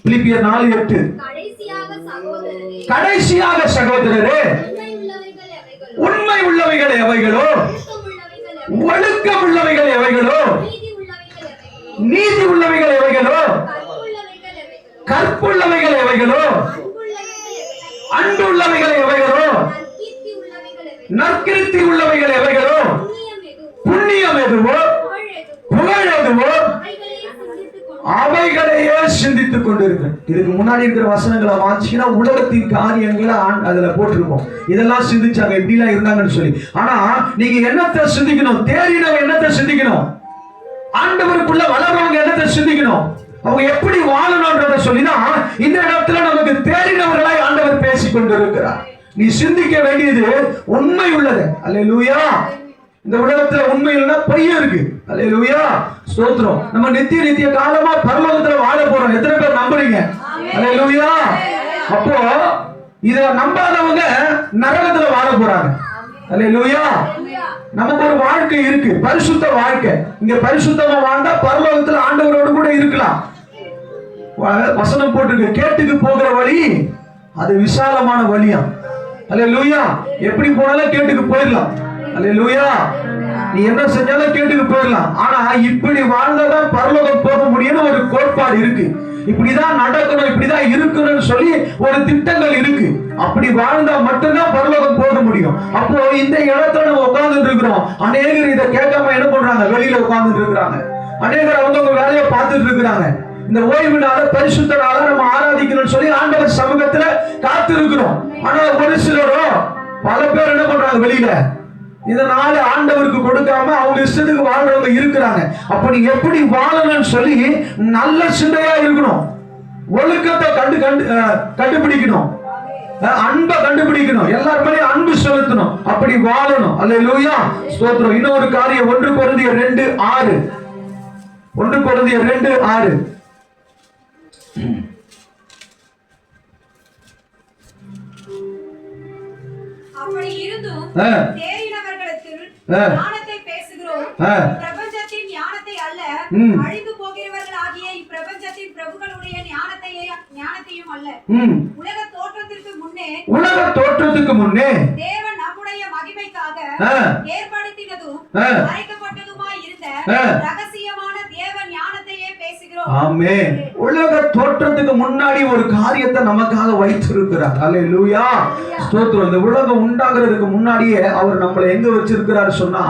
பிலிப்பியர் 4:8. கடைசியாக சகோதரரே, உண்மை உள்ளவைகள் எவைகளோ, ஒழுக்கம் உள்ளவைகள் எவைகளோ, நீதி உள்ளவைகள் எவைகளோ, கற்புள்ளவைகள் எவைகளோ, அன்புள்ளவைகள் எவைகளோ, நற்கிருத்தி உள்ளவைகள் எவைகளோ, புண்ணியம் எதுவோ, புகழ் எதுவோ, அவைகளையே சிந்தித்துக் கொண்டிருக்க. இதுக்கு முன்னாடி இருக்கிற வசனங்களை வாசிச்சீங்கன்னா உலகத்தின் காரியங்களை அதுல போட்டிருக்கோம். இதெல்லாம் சிந்திச்சாங்க, எப்படி எல்லாம் இருந்தாங்கன்னு சொல்லி. ஆனா நீங்க என்னத்தை சிந்திக்கணும், தேறினவங்க என்னத்தை சிந்திக்கணும், ஆண்டவருக்குள்ள வளர்றவங்க என்னத்தை சிந்திக்கணும், அவங்க எப்படி வாழணும்ன்றத சொல்லிதான் இந்த இடத்துல நமக்கு தேறினவர்களாய் ஆண்டவர் பேசிக் கொண்டிருக்கிறார். நீ சிந்திக்க வேண்டியது உண்மை உள்ளது. அல்லேலூயா. இந்த உலகத்துல உண்மை இல்லைன்னா பொய்யும் இருக்கு. அல்லேலூயா. ஸ்தோத்திரம். நம்ம நித்திய காலமா பரலோகத்துல வாழ போறோம். எத்தனை பேர் நம்புறீங்க? அல்லேலூயா. அப்போ இத நம்பாதவங்க நரகத்துல வாழ போறாங்க. அல்லேலூயா. நமக்கு ஒரு வாழ்க்கை இருக்கு, பரிசுத்த வாழ்க்கை. இங்க பரிசுத்தமா வாழ்ந்தா பரலோகத்துல ஆண்டவரோடு கூட இருக்கலாம். வசனம் போட்டிருக்கு, கேட்டுக்கு போகிற வழி அது விசாலமான வழியா. அல்லேலூயா. எப்படி போனாலும் கேட்டுக்கு போயிடலாம். அல்லேலூயா. நீ என்ன செஞ்சாலும் கேட்டுக்கு போயிடலாம். ஆனா இப்படி வாழ்ந்தாதான் பரலோகம் போக முடியும்னு ஒரு கோட்பாடு இருக்கு. இப்படிதான் நடக்கணும், இப்படிதான் இருக்கணும்னு சொல்லி ஒரு திட்டங்கள் இருக்கு. அப்படி வாழ்ந்தா மட்டும்தான் பரலோகம் போக முடியும். அப்போ இந்த இடத்துல நம்ம உட்கார்ந்துட்டு இருக்கிறோம். அநேகர் இதை கேட்காம என்ன பண்றாங்க, வெளியில உட்கார்ந்துட்டு இருக்கிறாங்க. அநேகர் அவங்க வேலையை பார்த்துட்டு இருக்கிறாங்க. இந்த ஓய்வு நாள பரிசுத்த நாள நம்ம ஆராதிக்கணும்னு சொல்லி ஆண்டவர் சமூகத்துல காத்து இருக்கிறோம். ஆனா ஒரு சிலரோ பல பேர் என்ன பண்றாங்க, வெளியில இதனால ஆண்டவருக்கு கொடுக்காம அவங்க இஷ்டத்துக்கு வாழ்றவங்க இருக்கிறாங்க. அப்ப நீ எப்படி வாழணும்னு சொல்லி நல்ல சிந்தையா இருக்கணும். ஒழுக்கத்தை கண்டுபிடிக்கணும், அன்பை கண்டுபிடிக்கணும், எல்லாருமே அன்பு செலுத்தணும், அப்படி வாழணும். அல்லேலூயா. ஸ்தோத்திரம். இன்னொரு காரியம் 1 கொரிந்தியர் 2:6. 1 கொரிந்தியர் 2:6. அப்படி இருந்தும் தேறினவர்களிடத்தில் ஞானத்தை பேசுகிறோம். பிரபஞ்சத்தின் ஞானத்தை அல்ல, அழிந்து போகிறவர்களாகிய இப்பிரபஞ்சத்தின் பிரபுக்களுடைய ஞானத்தையும் அல்ல. உலக தோற்றத்திற்கு முன்னே தேவன் நம்முடைய மகிமைக்காக ஏற்படுத்தினதும் மறைக்கப்பட்டதுமாய் இருந்த ரகசியமான தேவ ஞானத்தையே பேசுகிறோம். ஆமென். உலக தோற்றத்துக்கு முன்னாடி ஒரு காரியத்தை நமக்காக வைத்திருக்கிறார். அல்லேலூயா. ஸ்தோத்திரம். இந்த உலகம் உண்டாகிறதுக்கு முன்னாடியே அவர் நம்மளை எங்க வச்சிருக்கிறார் சொன்னா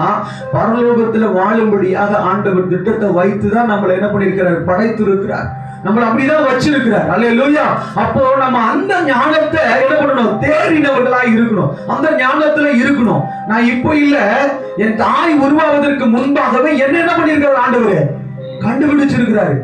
பரலோகத்துல வாழும்படியாக ஆண்டவர் திட்டத்தை வைத்துதான் நம்மளை என்ன பண்ணிருக்கிறார், படைத்திருக்கிறார். நம்மள அப்படிதான் வச்சிருக்கிறார். அல்லேலூயா. அப்போ நம்ம அந்த ஞானத்தை என்ன பண்ணணும், தேறினவர்களா இருக்கணும், அந்த ஞானத்துல இருக்கணும். நான் இப்போ இல்ல, என் தாய் உருவாவதற்கு முன்பாகவே என்ன பண்ணிருக்கிறார் ஆண்டவர் கண்டுபிடிச்சிருக்கிறாரு.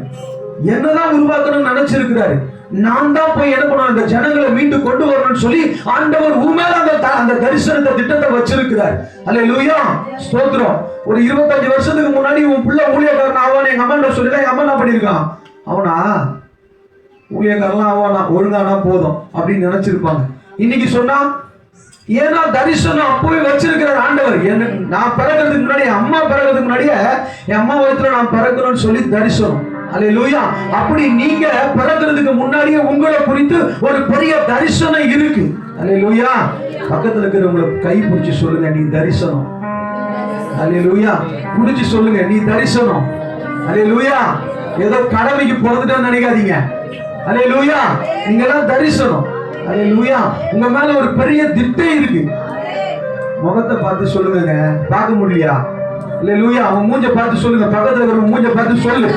என்னதான் உருவாக்கணும்னு நினைச்சிருக்கிறாரு. நான் தான் போய் என்ன பண்ணணும், அந்த ஜனங்களை மீண்டு கொண்டு வரணும்னு சொல்லி ஆண்டவர் உண்மையில அந்த தரிசனத்தை திட்டத்தை வச்சிருக்கிறார். அல்லேலூயா. ஸ்தோத்திரம். ஒரு 25 வருஷத்துக்கு முன்னாடி உன் பிள்ளை ஊழியக்காரன் ஆவான்னு எங்க அம்மா சொல்லிதான் எங்க அம்மா என்ன பண்ணிருக்கான், அவனா ஊழியக்காரலாம் ஆவானா, ஒழுங்கானா போதும் அப்படின்னு நினைச்சிருப்பாங்க. இன்னைக்கு சொன்னா ஏன்னா தரிசனம் அப்பவே வச்சிருக்கிறார் ஆண்டவர். நான் பிறக்கிறதுக்கு முன்னாடி, அம்மா பிறக்கிறதுக்கு முன்னாடியே என் அம்மா வயிற்றுல நான் பிறக்கணும்னு சொல்லி தரிசனம் அல்லேலூயா. அப்படி நீங்க பிறக்கிறதுக்கு முன்னாடியே உங்களை குறித்து ஒரு பெரிய தரிசனம் இருக்கு. அல்லேலூயா. பக்கத்துல இருக்கிறவங்களை கை பிடிச்சு சொல்லுங்க, நீ தரிசனம். அல்லேலூயா. பிடிச்சு சொல்லுங்க, நீ தரிசனம். அல்லேலூயா. ஏதோ கடமைக்கு பிறந்துட்டேன்னு நினைக்காதீங்க. அல்லேலூயா. நீங்க எல்லாம் தரிசனம். அல்லேலூயா. உங்க மேல ஒரு பெரிய திட்டம் இருக்கு. முகத்தை பார்த்து சொல்லுங்க, பார்க்க முடியலையா? அல்லேலூயா. அவன் மூஞ்ச பார்த்து சொல்லுங்க, பக்கத்துல இருக்கிற மூஞ்ச பார்த்து சொல்லு.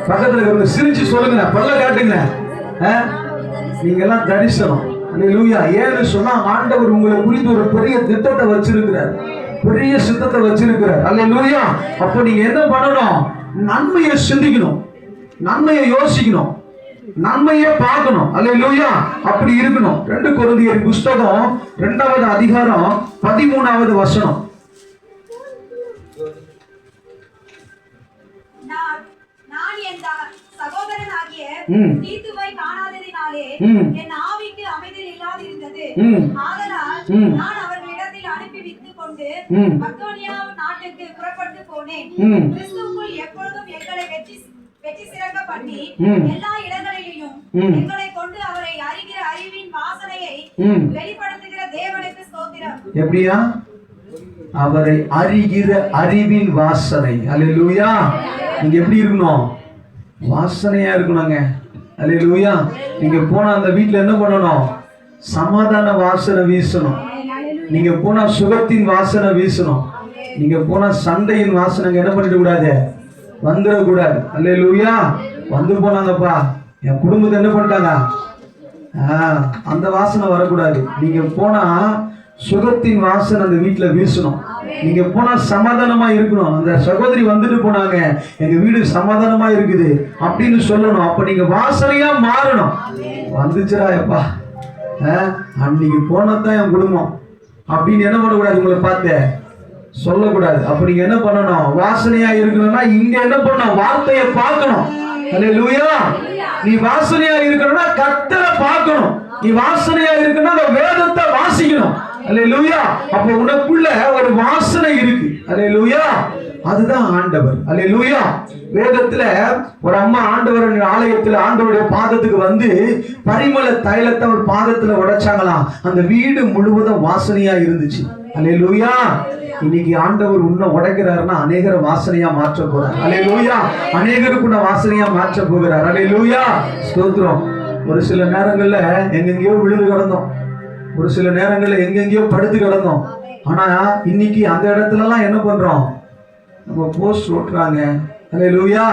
பக்கத்துல இருக்கிறவங்க சிரிச்சு சொல்லுங்க, பல்ல காட்டுங்க. நீங்க எல்லாம் தரிசனம். அல்லேலூயா. ஏன்னு சொன்னா ஆண்டவர் உங்களை குறித்து ஒரு பெரிய திட்டத்தை வச்சிருக்கிறார், பெரிய சித்தத்தை வச்சிருக்கிறார். அல்லேலூயா. அப்போ நீங்க என்ன பண்ணணும்? நன்மையை சிந்திக்கணும், நன்மையை யோசிக்கணும், நன்மையை பார்க்கணும். அல்லேலூயா. அப்படி இருக்கணும். 2 கொரிந்தியர் புத்தகம் 2வது அதிகாரம் 13வது வசனம். நான் என் சகோதரனாகிய தீத்துவை காணாததினாலே என் ஆவிக்கு அமைதி இல்லாதிருந்தது. ஆதலால் நான் அவர்களிடத்தில் அனுப்பி விட்டு கொண்டு மக்கோனியா நாட்டுக்கு புறப்பட்டு போனேன். கிறிஸ்துவுக்குள் எப்பொழுதும் எங்களை வெற்றி சிறக்க பண்ணி எல்லா இடங்களிலும் எங்களை கொண்டு அவரை அறிகிற அறிவின் வாசனையை வெளிப்படுத்துகிற தேவனுக்கு ஸ்தோத்திரம். எப்படியா? அவரை அறிகிற அறிவின் வாசனை. அல்லேலூயா. நீங்க எப்படி இருக்கணும்? வாசனையா இருக்கணுங்க. அல்லேலூயா. நீங்க போனா அந்த வீட்டுல என்ன பண்ணணும்? சமாதான வாசனை வீசணும். நீங்க போனா சுகத்தின் வாசனை வீசணும். நீங்க போனா சண்டையின் வாசனை என்ன பண்ணிட கூடாது, வந்துடக்கூடாது. அல்லேலூயா. வந்து போனாங்கப்பா, என் குடும்பத்தை என்ன பண்ணிட்டாங்க, அந்த வாசனை வரக்கூடாது. நீங்க போனா சுகத்தின் வாசனை அந்த வீட்டுல வீசணும். நீங்க போனா சமாதானமா இருக்கணும். அந்த சகோதரி வந்துட்டு போனாங்க, எங்க வீடு சமாதானமா இருக்குது அப்படின்னு சொல்லணும். அப்ப நீங்க வாசனையா மாறணும். வந்துச்சுரா எப்பா, அன்னைக்கு போனதான் என் குடும்பம் அப்படின்னு என்ன பண்ணக்கூடாது, உங்களை பார்த்து சொல்லக்கூடாது. அப்ப நீங்க என்ன பண்ணணும்? வாசனையா இருக்கணும்னா இங்க என்ன பண்ணணும்? வார்த்தையை பார்க்கணும். அல்லேலூயா. நீ வாசனையா இருக்கணும்னா கர்த்தரை பார்க்கணும். நீ வாசனையா இருக்கணும்னா அந்த வேதத்தை வாசிக்கணும். அல்லேலூயா. அப்ப உனக்குள்ள ஒரு வாசனை இருக்கு. அல்லேலூயா. அதுதான் ஆண்டவர். அல்லேலூயா. வேதத்துல ஒரு அம்மா ஆண்டவர் ஆலயத்துல ஆண்டவருடைய பாதத்துக்கு வந்து பரிமள தைலத்தை ஒரு பாதத்துல உடைச்சாங்களாம். அந்த வீடு முழுவதும் வாசனையா இருந்துச்சு. அல்லேலூயா. இன்னைக்கு ஆண்டவர் உன்னை உடைக்கிறாருன்னா அநேகரை வாசனையா மாற்ற போறார். அல்லேலூயா. அநேகருக்கு வாசனையா மாற்ற போகிறார். அல்லேலூயா. ஸ்தோத்திரம். ஒரு சில நேரங்கள்ல எங்கெங்கயோ விழுந்து கிடந்தோம், ஒரு சில நேரங்கள்ல எங்கெங்கயோ படுத்து கிடந்தோம். ஆனா இன்னைக்கு அந்த இடத்துல எல்லாம் என்ன பண்றோம்? நம்ம போஸ்ட் ஓட்டுறாங்க. அல்லேலூயா.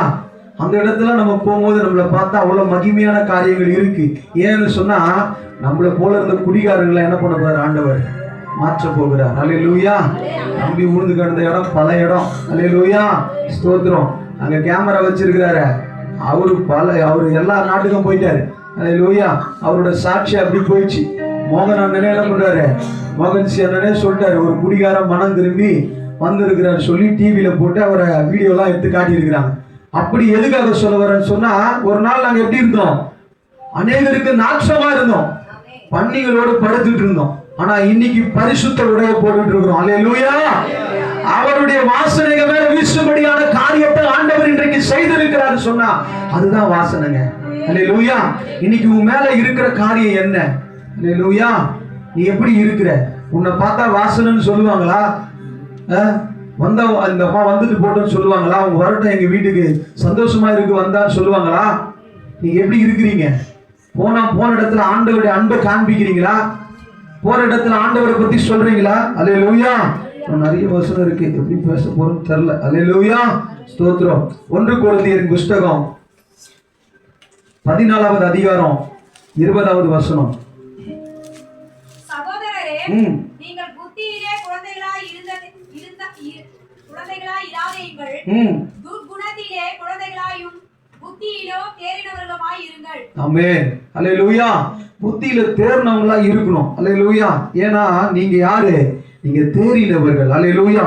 அந்த இடத்துல நம்ம போகும்போது நம்மளை பார்த்தா அவ்வளவு மகிமையான காரியங்கள் இருக்கு. ஏன்னு சொன்னா நம்மளை போல இருந்த குடிகாரங்களை என்ன பண்ண போறாரு? ஆண்டவர் மாற்ற போகிறார். அல்லேலூயா. நம்பி ஊர்ந்து கிடந்த இடம் பல இடம். அல்லேலூயா. ஸ்தோத்திரம். அங்க கேமரா வச்சிருக்கிறாரு. அவரு எல்லா நாட்டுக்கும் போயிட்டாரு. அல்லேலூயா. அவரோட சாட்சி அப்படி போயிடுச்சு. மோகன் அண்ணனே என்ன பண்றாரு? மோகன் சி அண்ணனே சொல்லிட்டாரு, ஒரு குடிகாரம் மனம் திரும்பி வந்திருக்கிறாரு சொல்லி டிவியில போட்டு அவரை வீடியோலாம் எடுத்து காட்டியிருக்கிறாங்க. அப்படி எதுக்காக சொல்ல வரேன்னு சொன்னா, ஒரு நாள் நாங்க எப்படி இருந்தோம்? அநேகருக்கு நாட்சமா இருந்தோம், பன்னிகளோடு படுத்துட்டு இருந்தோம். ஆனா இன்னைக்கு பரிசுத்த உடைய போட்டுட்டு இருக்கிறோம். அல்லேலூயா. அவருடைய வாசனைகள் மேல வீசும்படியான காரியத்தை ஆண்டவர் இன்றைக்கு செய்திருக்கிறாரு சொன்னா அதுதான் வாசனைங்க. அல்லேலூயா. இன்னைக்கு உன் மேல இருக்கிற காரியம் என்ன? அல்லேலூயா. நீ எப்படி இருக்கிற? உன்னை பார்த்தா வாசனைன்னு சொல்லுவாங்களா? வந்தா இந்த அம்மா வந்துட்டு போட்டோன்னு சொல்லுவாங்களா? அவங்க வரட்டும் எங்க வீட்டுக்கு சந்தோஷமா இருக்கு வந்தான்னு சொல்லுவாங்களா? நீங்க எப்படி இருக்கிறீங்க? போன இடத்துல ஆண்டவருடைய அன்பை காண்பிக்கிறீங்களா? போற இடத்துல ஆண்டவரை பத்தி சொல்றீங்களா? அல்லேலூயா. நிறைய வசனம் இருக்கு, எப்படி பேச போறோம்னு தெரியல. அல்லேலூயா. ஸ்தோத்திரம். 1 கொரிந்தியர் புத்தகம் 14வது அதிகாரம் 20வது வசனம். சகோதரரே, நீங்கள் புத்தியிலே குழந்தைகளாய் இராதீர்கள், துர்குணத்திலே குழந்தைகளாயும் புத்தியிலோ தேறினவர்களுமாய் இருங்கள். ஆமென். அல்லேலூயா. புத்தியில தேறினவங்களா இருக்கணும். அல்லேலூயா. ஏன்னா நீங்க யாரு? நீங்க தேறினவர்கள். அல்லேலூயா.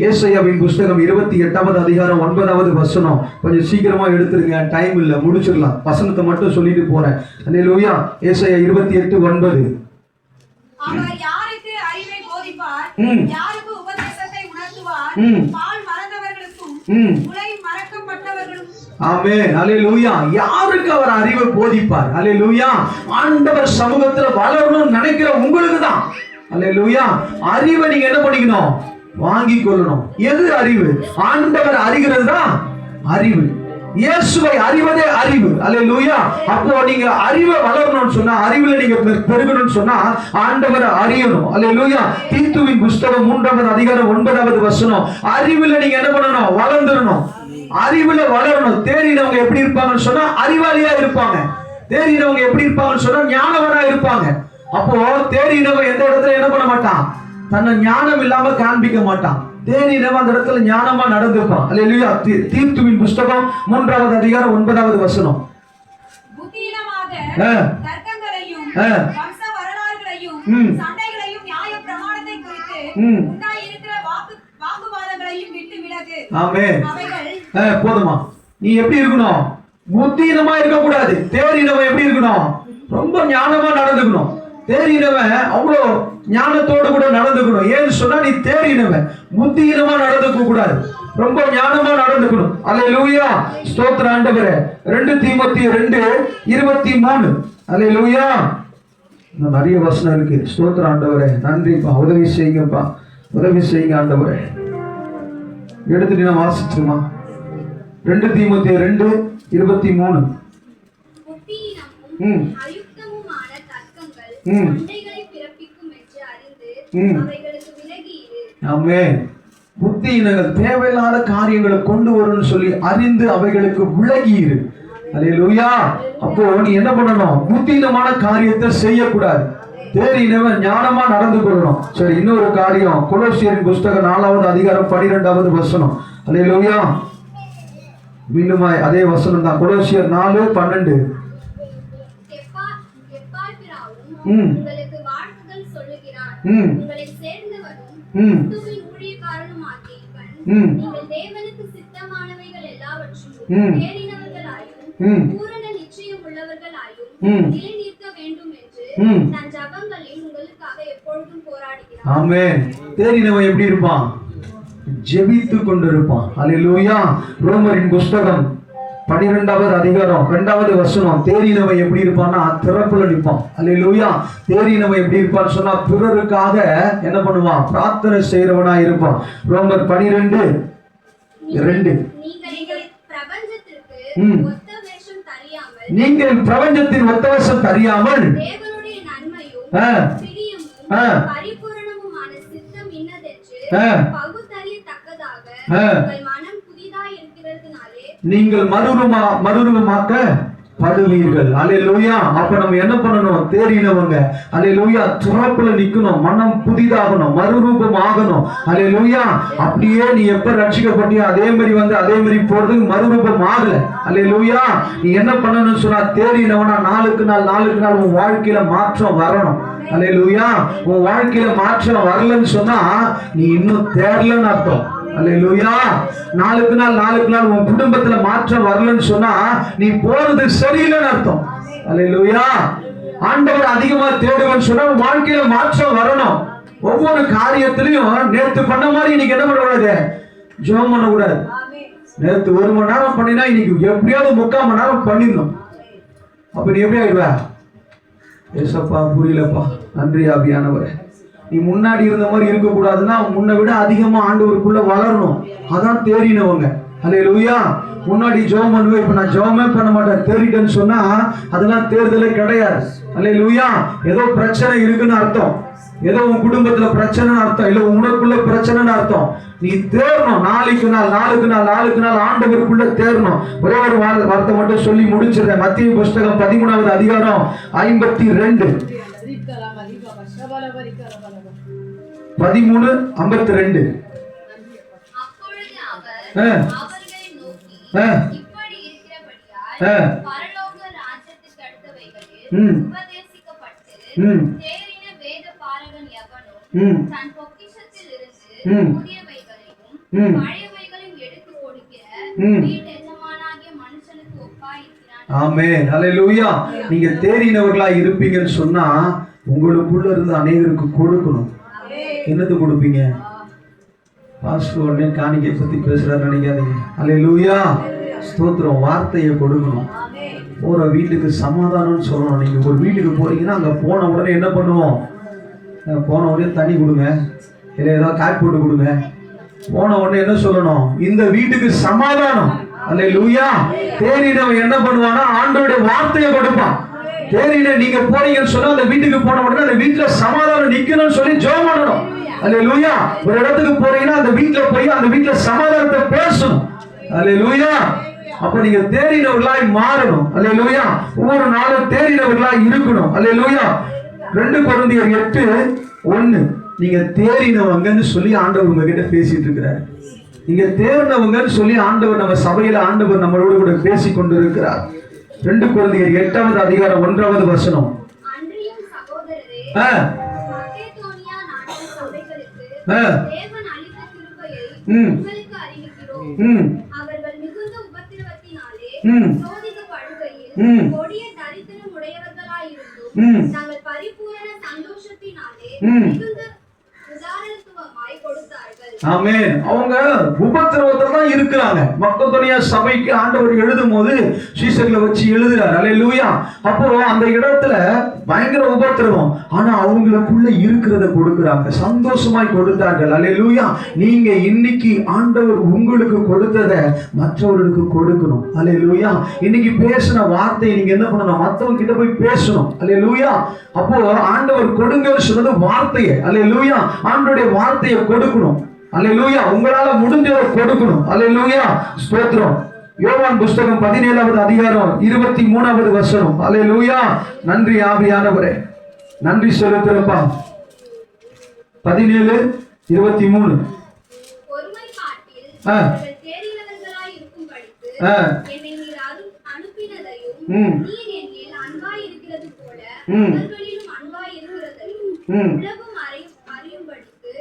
ஏசாயாவின் புத்தகம் 28வது அதிகாரம் 9வது வசனம். கொஞ்சம் சீக்கிரமா எடுத்துருங்க, டைம் இல்ல, முடிச்சிடலாம். வசனத்தை மட்டும் சொல்லிட்டு போறேன். அல்லேலூயா. ஏசாயா 28:9. அவர் யாருக்கு அறிவை போதிப்பார், யாருக்கு உபதேசத்தை உணர்த்துவார், பால் மறந்தவர்களுக்கும் முளை மறக்கப்பட்டவர்களுக்கும் அறிந்தவர்களும். ஆமென். அல்லேலூயா. யாருக்கு அவர் அறிவை போதிப்பார்? அல்லேலூயா. ஆண்டவர் சமூகத்துல வளரணும்னு நினைக்கிற உங்களுக்கு தான். அல்லேலூயா. அறிவை நீங்க என்ன பண்ணிக்கணும்? வாங்கி கொள்ளணும். எது அறிவு? ஆண்டவர் அறிகிறது தான் அறிவு. இயேசுவை அறிவதே அறிவு. அல்லேலூயா. அப்போ நீங்க அறிவை வளரணும்னு சொன்னா, அறிவுல நீங்க பெருகணும்னு சொன்னா ஆண்டவரை அறியணும். அல்லேலூயா. தீத்துவின் புஸ்தகம் 3வது அதிகாரம் 9வது வசனம். அறிவுல நீங்க என்ன பண்ணணும்? வளர்ந்துடணும். அறிவுல வளரணும். தேறினவங்க எப்படி இருப்பாங்கன்னு சொன்னா அறிவாளியா இருப்பாங்க. தேறினவங்க எப்படி இருப்பாங்கன்னு சொன்னா ஞானவரா இருப்பாங்க. அப்போ தேறினவன் எந்த இடத்துல என்ன பண்ண மாட்டான்? தன்னை ஞானம் இல்லாம காண்பிக்க மாட்டான். தேறினவன் அந்த இடத்துல ஞானமா நடந்துப்பான். அல்லேலூயா. தீத்துவின் புஸ்தகம் 3வது அதிகாரம் 9வது வசனம். புத்தியினமாக தர்க்கங்களையும் வம்ச வரலாறுகளையும் சண்டைகளையும் நியாய பிரமாணத்தை குறித்து உண்டாயிருக்கிற வாக்குவாதங்களையும் விட்டு விலகு. ஆமென். அவைகள் போதுமா? நீ எப்படி இருக்கணும்? புத்தியினமா இருக்க கூடாது. தேறினவன் எப்படி இருக்கணும்? ரொம்ப ஞானமா நடந்துக்கணும். தேறினவன் அவ்வளோ ஞானத்தோடு கூட நடந்துக்கணும். ஏன்னு சொன்னா நீ தேறினவன். புத்தியினமா நடந்துக்க கூடாது. ரொம்ப ஞானமா நடந்துக்கணும். அல்லேலூயா. ஸ்தோத்திர ஆண்டவரே. 2 தீமோத்தேயு 2:23. அல்லேலூயா. இன்னும் நிறைய வசனம் இருக்கு. ஸ்தோத்திர ஆண்டவரே. நன்றிப்பா. உதவி செய்யுங்கப்பா. உதவி செய்யுங்க ஆண்டவரே. எடுத்துட்டு நான் வாசிச்சுமா. 2 தீமோத்தேயு 2:23. புத்தியினமும் அயுக்தமுமான தர்க்கங்கள் சண்டைகளை பிறப்பிக்கும் என்று அறிந்து அவைகளுக்கு விலகி இரு. ஆமென். புத்தியினங்கள் தேவையில்லாத காரியங்களை கொண்டு வரும்னு சொல்லி அறிந்து அவைகளுக்கு விலகி இரு. அல்லேலூயா. அப்போ நீ என்ன பண்ணணும்? புத்தியினமான காரியத்தை செய்யக்கூடாது. தேறினவன் ஞானமா நடந்து கொள்ளணும். சரி, இன்னொரு காரியம். கொலோசியரின் புஸ்தகம் 4வது அதிகாரம் 12வது வசனம். அல்லேலூயா. மீண்டுமாய் அதே வசனம் தான். கொலோசியர் 4:12. உங்களுக்கு வாழ்த்துதல் சொல்லுகிறான். உங்களை சேர்ந்தவனும் கிறிஸ்துவின் ஊழியக்காரனுமாகிய இவன் நீங்கள் தேவனுக்கு சித்தமானவைகள் எல்லாவற்றிலும் தேறினவர்களாயும் பூரண நிச்சயம் உள்ளவர்களாயும் நிலைநிற்க வேண்டும் என்று தன் ஜெபங்களில் உங்களுக்காக எப்பொழுதும் போராடுகிறான். ஆமென். தேறினவன் எப்படி இருப்பான்? ஜெபித்து கொண்டிருப்பான். அல்லேலூயா. ரோமரின் புஸ்தகம் 12வது அதிகாரம் 2வது வசனம். தேறினவன் எப்படி இருப்பான்னா திறப்புல நிற்பான். அல்லேலூயா. தேறினவன் எப்படி இருப்பான்னு சொன்னா பிறருக்காக என்ன பண்ணுவான்? பிரார்த்தனை செய்யறவனா இருப்பான். ரோமர் 12:2. நீங்கள் பிரபஞ்சத்தின் ஒத்த வேஷம் தெரியாமல் தேவனுடைய நன்மையும் பிரியமும் பரிபூரணமுமான சித்தம் இன்னதென்று பகுத்தறியத்தக்கதாக உங்கள் மனம் புதிதாய் இருக்கிறதுனாலே நீங்கள் மறுரூபமாக்க படுவீர்கள். அல்லேலூயா. அப்ப நம்ம என்ன பண்ணணும்? தேறினவங்க அல்லேலூயா துறப்புல நிக்கணும். மனம் புதிதாகணும். மறுரூபம் ஆகணும். அல்லேலூயா. அப்படியே நீ எப்ப ரட்சிக்கப்பட்டியோ அதே மாதிரி போறதுக்கு மறுரூபம் ஆகல. அல்லேலூயா. நீ என்ன பண்ணணும்னு சொன்னா தேறினவனா நாளுக்கு நாள் உன் வாழ்க்கையில மாற்றம் வரணும். அல்லேலூயா. உன் வாழ்க்கையில மாற்றம் வரலன்னு சொன்னா நீ இன்னும் தேரலன்னு அர்த்தம். அல்லேலூயா. நாளுக்கு நாள் உன் குடும்பத்துல மாற்றம் வரலன்னு சொன்னா நீ போறது சரியில்லைன்னு அர்த்தம். அல்லேலூயா. ஆண்டவர் அதிகமா தேடுவேன்னு சொன்னா உன் வாழ்க்கையில மாற்றம் வரணும். ஒவ்வொரு காரியத்திலையும் நேத்து பண்ண மாதிரி இன்னைக்கு என்ன பண்ணக்கூடாது? ஜெபம் பண்ணக்கூடாது. நேத்து 1 மணி நேரம் பண்ணினா இன்னைக்கு எப்படியாவது 3/4 மணி நேரம் பண்ணிடணும். அப்ப நீ எப்படி ஆயிடுவ? ஏசப்பா புரியலப்பா. நன்றி ஆவியானவரே. நீ முன்னாடி இருந்த மாதிரி இருக்க கூடாதுன்னா முன்ன விட அதிகமா ஆண்டவருக்குள்ள வளரணும். அதான் தேறினவங்க. அல்லேலூயா. முன்னாடி ஜெபம் பண்ணுவேன், இப்ப நான் ஜெபமே பண்ண மாட்டேன், தேறிட்டேன்னு சொன்னா அதெல்லாம் தேர்தலே கிடையாது. அல்லேலூயா. ஏதோ பிரச்சனை இருக்குன்னு அர்த்தம். ஏதோ உன் குடும்பத்துல பிரச்சனைன்னு அர்த்தம். இல்ல உனக்குள்ள பிரச்சனைன்னு அர்த்தம். நீ தேரணும். நாளுக்கு நாள் ஆண்டவருக்குள்ள தேரணும். ஒரே ஒரு வார்த்தை மட்டும் சொல்லி முடிச்சிடுறேன். மத்திய புஸ்தகம் 13வது அதிகாரம் 52. 13:52. அப்பொழுது அவர் அவர்களை நோக்கி இப்படி இருக்கிறபடியால் பரலோக ராஜ்யத்துக்கு அடுத்தவைகளில் உபதேசிக்கப்பட்டு தேறின வேத பாரகன் எவனும் தன் பொக்கிஷத்தில் இருந்து புதியவைகளையும் பழையவைகளையும் எடுத்து கொடுக்கிற வீட்டு எஜமானாகிய மனுஷனுக்கு ஒப்பாயிருக்கிறான். ஆமென். அல்லேலூயா. நீங்க தேறினவர்களா இருப்பீங்கன்னு சொன்னா உங்களுக்குள்ள இருந்து அநேகருக்கு கொடுக்கணும். என்னது கொடுப்பீங்க? பாஸ்டர் உடனே காணிக்கை பத்தி பேசுறாரு நினைக்காதீங்க. அல்லேலூயா. ஸ்தோத்திரம். வார்த்தையை கொடுக்கணும். போற வீட்டுக்கு சமாதானம்னு சொல்லணும். நீங்க ஒரு வீட்டுக்கு போறீங்கன்னா அங்க போன உடனே என்ன பண்ணுவோம்? போன உடனே தண்ணி கொடுங்க, இல்லை ஏதாவது காய் போட்டு கொடுங்க. போன உடனே என்ன சொல்லணும்? இந்த வீட்டுக்கு சமாதானம். அல்லேலூயா. தேறினவன் என்ன பண்ணுவானா? ஆண்டவருடைய வார்த்தையை கொடுப்பான். தேறின நீங்க போறீங்கன்னு சொன்னா அந்த வீட்டுக்கு போன உடனே அந்த வீட்டுல சமாதானம் நிக்கணும்னு சொல்லி ஜெபம் பண்ணணும். அல்லேலூயா. ஒரு இடத்துக்கு போறீங்கன்னா அந்த வீட்டுல போய் அந்த வீட்டுல சமாதானத்தை பேசணும். அல்லேலூயா. அப்ப நீங்க தேறினவர்களாய் மாறணும். அல்லேலூயா. ஒவ்வொரு நாளும் தேறினவர்களாய் இருக்கணும். அல்லேலூயா. 2 கொரிந்தியர் 8:1. நீங்க தேறினவங்கன்னு சொல்லி ஆண்டவர் உங்ககிட்ட பேசிட்டு இருக்கிறார். நீங்க தேறினவங்கன்னு சொல்லி ஆண்டவர் நம்ம சபையில ஆண்டவர் நம்மளோட கூட பேசி கொண்டு இருக்கிறார். 2 கொரிந்தியர் 8வது அதிகாரம் 1வது வசனம். அன்றியும் சகோதரரே, மக்கெதோனியா நாட்டு சபைகளுக்கு தேவன் அளித்த கிருபையை உங்களுக்கு அறிவிக்கிறோம். அவர்கள் மிகுந்த உபத்திரவத்தினாலே சோதிக்கப்படுகையில் கொடிய தரித்திரம் உடையவர்களாயிருந்தும் நாங்கள் பரிபூரண சந்தோஷத்தினாலே மிகுந்த உதாரணத்துவமாய் கொடுத்தார்கள். ஆமென். அவங்க உபத்திரவத்துல தான் இருக்கிறாங்க. மக்கெதோனியா சபைக்கு ஆண்டவர் எழுதும் போது சீசர்களை வச்சு எழுதுறார். அல்லேலூயா. அப்போ அந்த இடத்துல பயங்கர உபத்திரவம், ஆனா அவங்களுக்குள்ள இருக்கிறத கொடுக்கிறாங்க, சந்தோஷமாய் கொடுத்தார்கள். அல்லேலூயா. நீங்க இன்னைக்கு ஆண்டவர் உங்களுக்கு கொடுத்ததை மற்றவர்களுக்கு கொடுக்கணும். அல்லேலூயா. இன்னைக்கு பேசின வார்த்தையை நீங்க என்ன பண்ணணும்? மற்றவங்க கிட்ட போய் பேசணும். அல்லேலூயா. அப்போ ஆண்டவர் கொடுங்கன்னு சொன்னது வார்த்தையை. அல்லேலூயா. ஆண்டவருடைய வார்த்தையை கொடுக்கணும். அல்லேலூயா. உங்களால முடிஞ்சதை கொடுக்கணும். அல்லேலூயா. ஸ்தோத்திரம். யோவான் புஸ்தகம் 17வது அதிகாரம் 23வது வசனம். அல்லேலூயா. நன்றி ஆவியானவரே, நன்றி செலுத்துறப்பா. 17:23. ஒருமைப்பாட்டில் அவர்கள் தேறினவர்களாய் இருக்கும்படிக்கு என்னை நீர் அனுப்பினதையும் நீர் என்னில் அன்பாய் இருக்கிறது போல அவர்களிலும் அன்பாய் இருக்கிறதையும் உலகம் அறியும்படிக்கு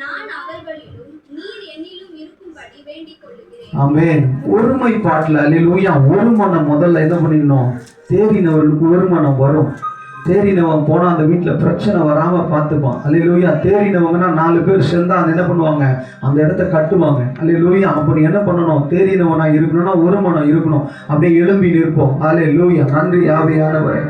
நான் அவர்களிலும் நீர் என்னிலும் இருக்கும்படி வேண்டிக் கொள்கிறேன். ஆமென். ஒருமைப்பாட்டில் அல்லேலூயா. ஒரு மனம் முதல்ல என்ன பண்ணிடணும்? தேறினவர்களுக்கு ஒரு மனம் வரும். தேறினவன் போனா அந்த வீட்டுல பிரச்சனை வராம பார்த்துப்பான். அல்லேலூயா. தேறினவங்கன்னா 4 பேர் சேர்ந்தா அந்த என்ன பண்ணுவாங்க? அந்த இடத்த கட்டுவாங்க. அல்லேலூயா. அப்படி என்ன பண்ணணும்? தேறினவனா இருக்கணும்னா ஒரு மனம் இருக்கணும். அப்படியே எழும்பி நிற்போம். அல்லேலூயா. நன்றி ஆவியானவரே.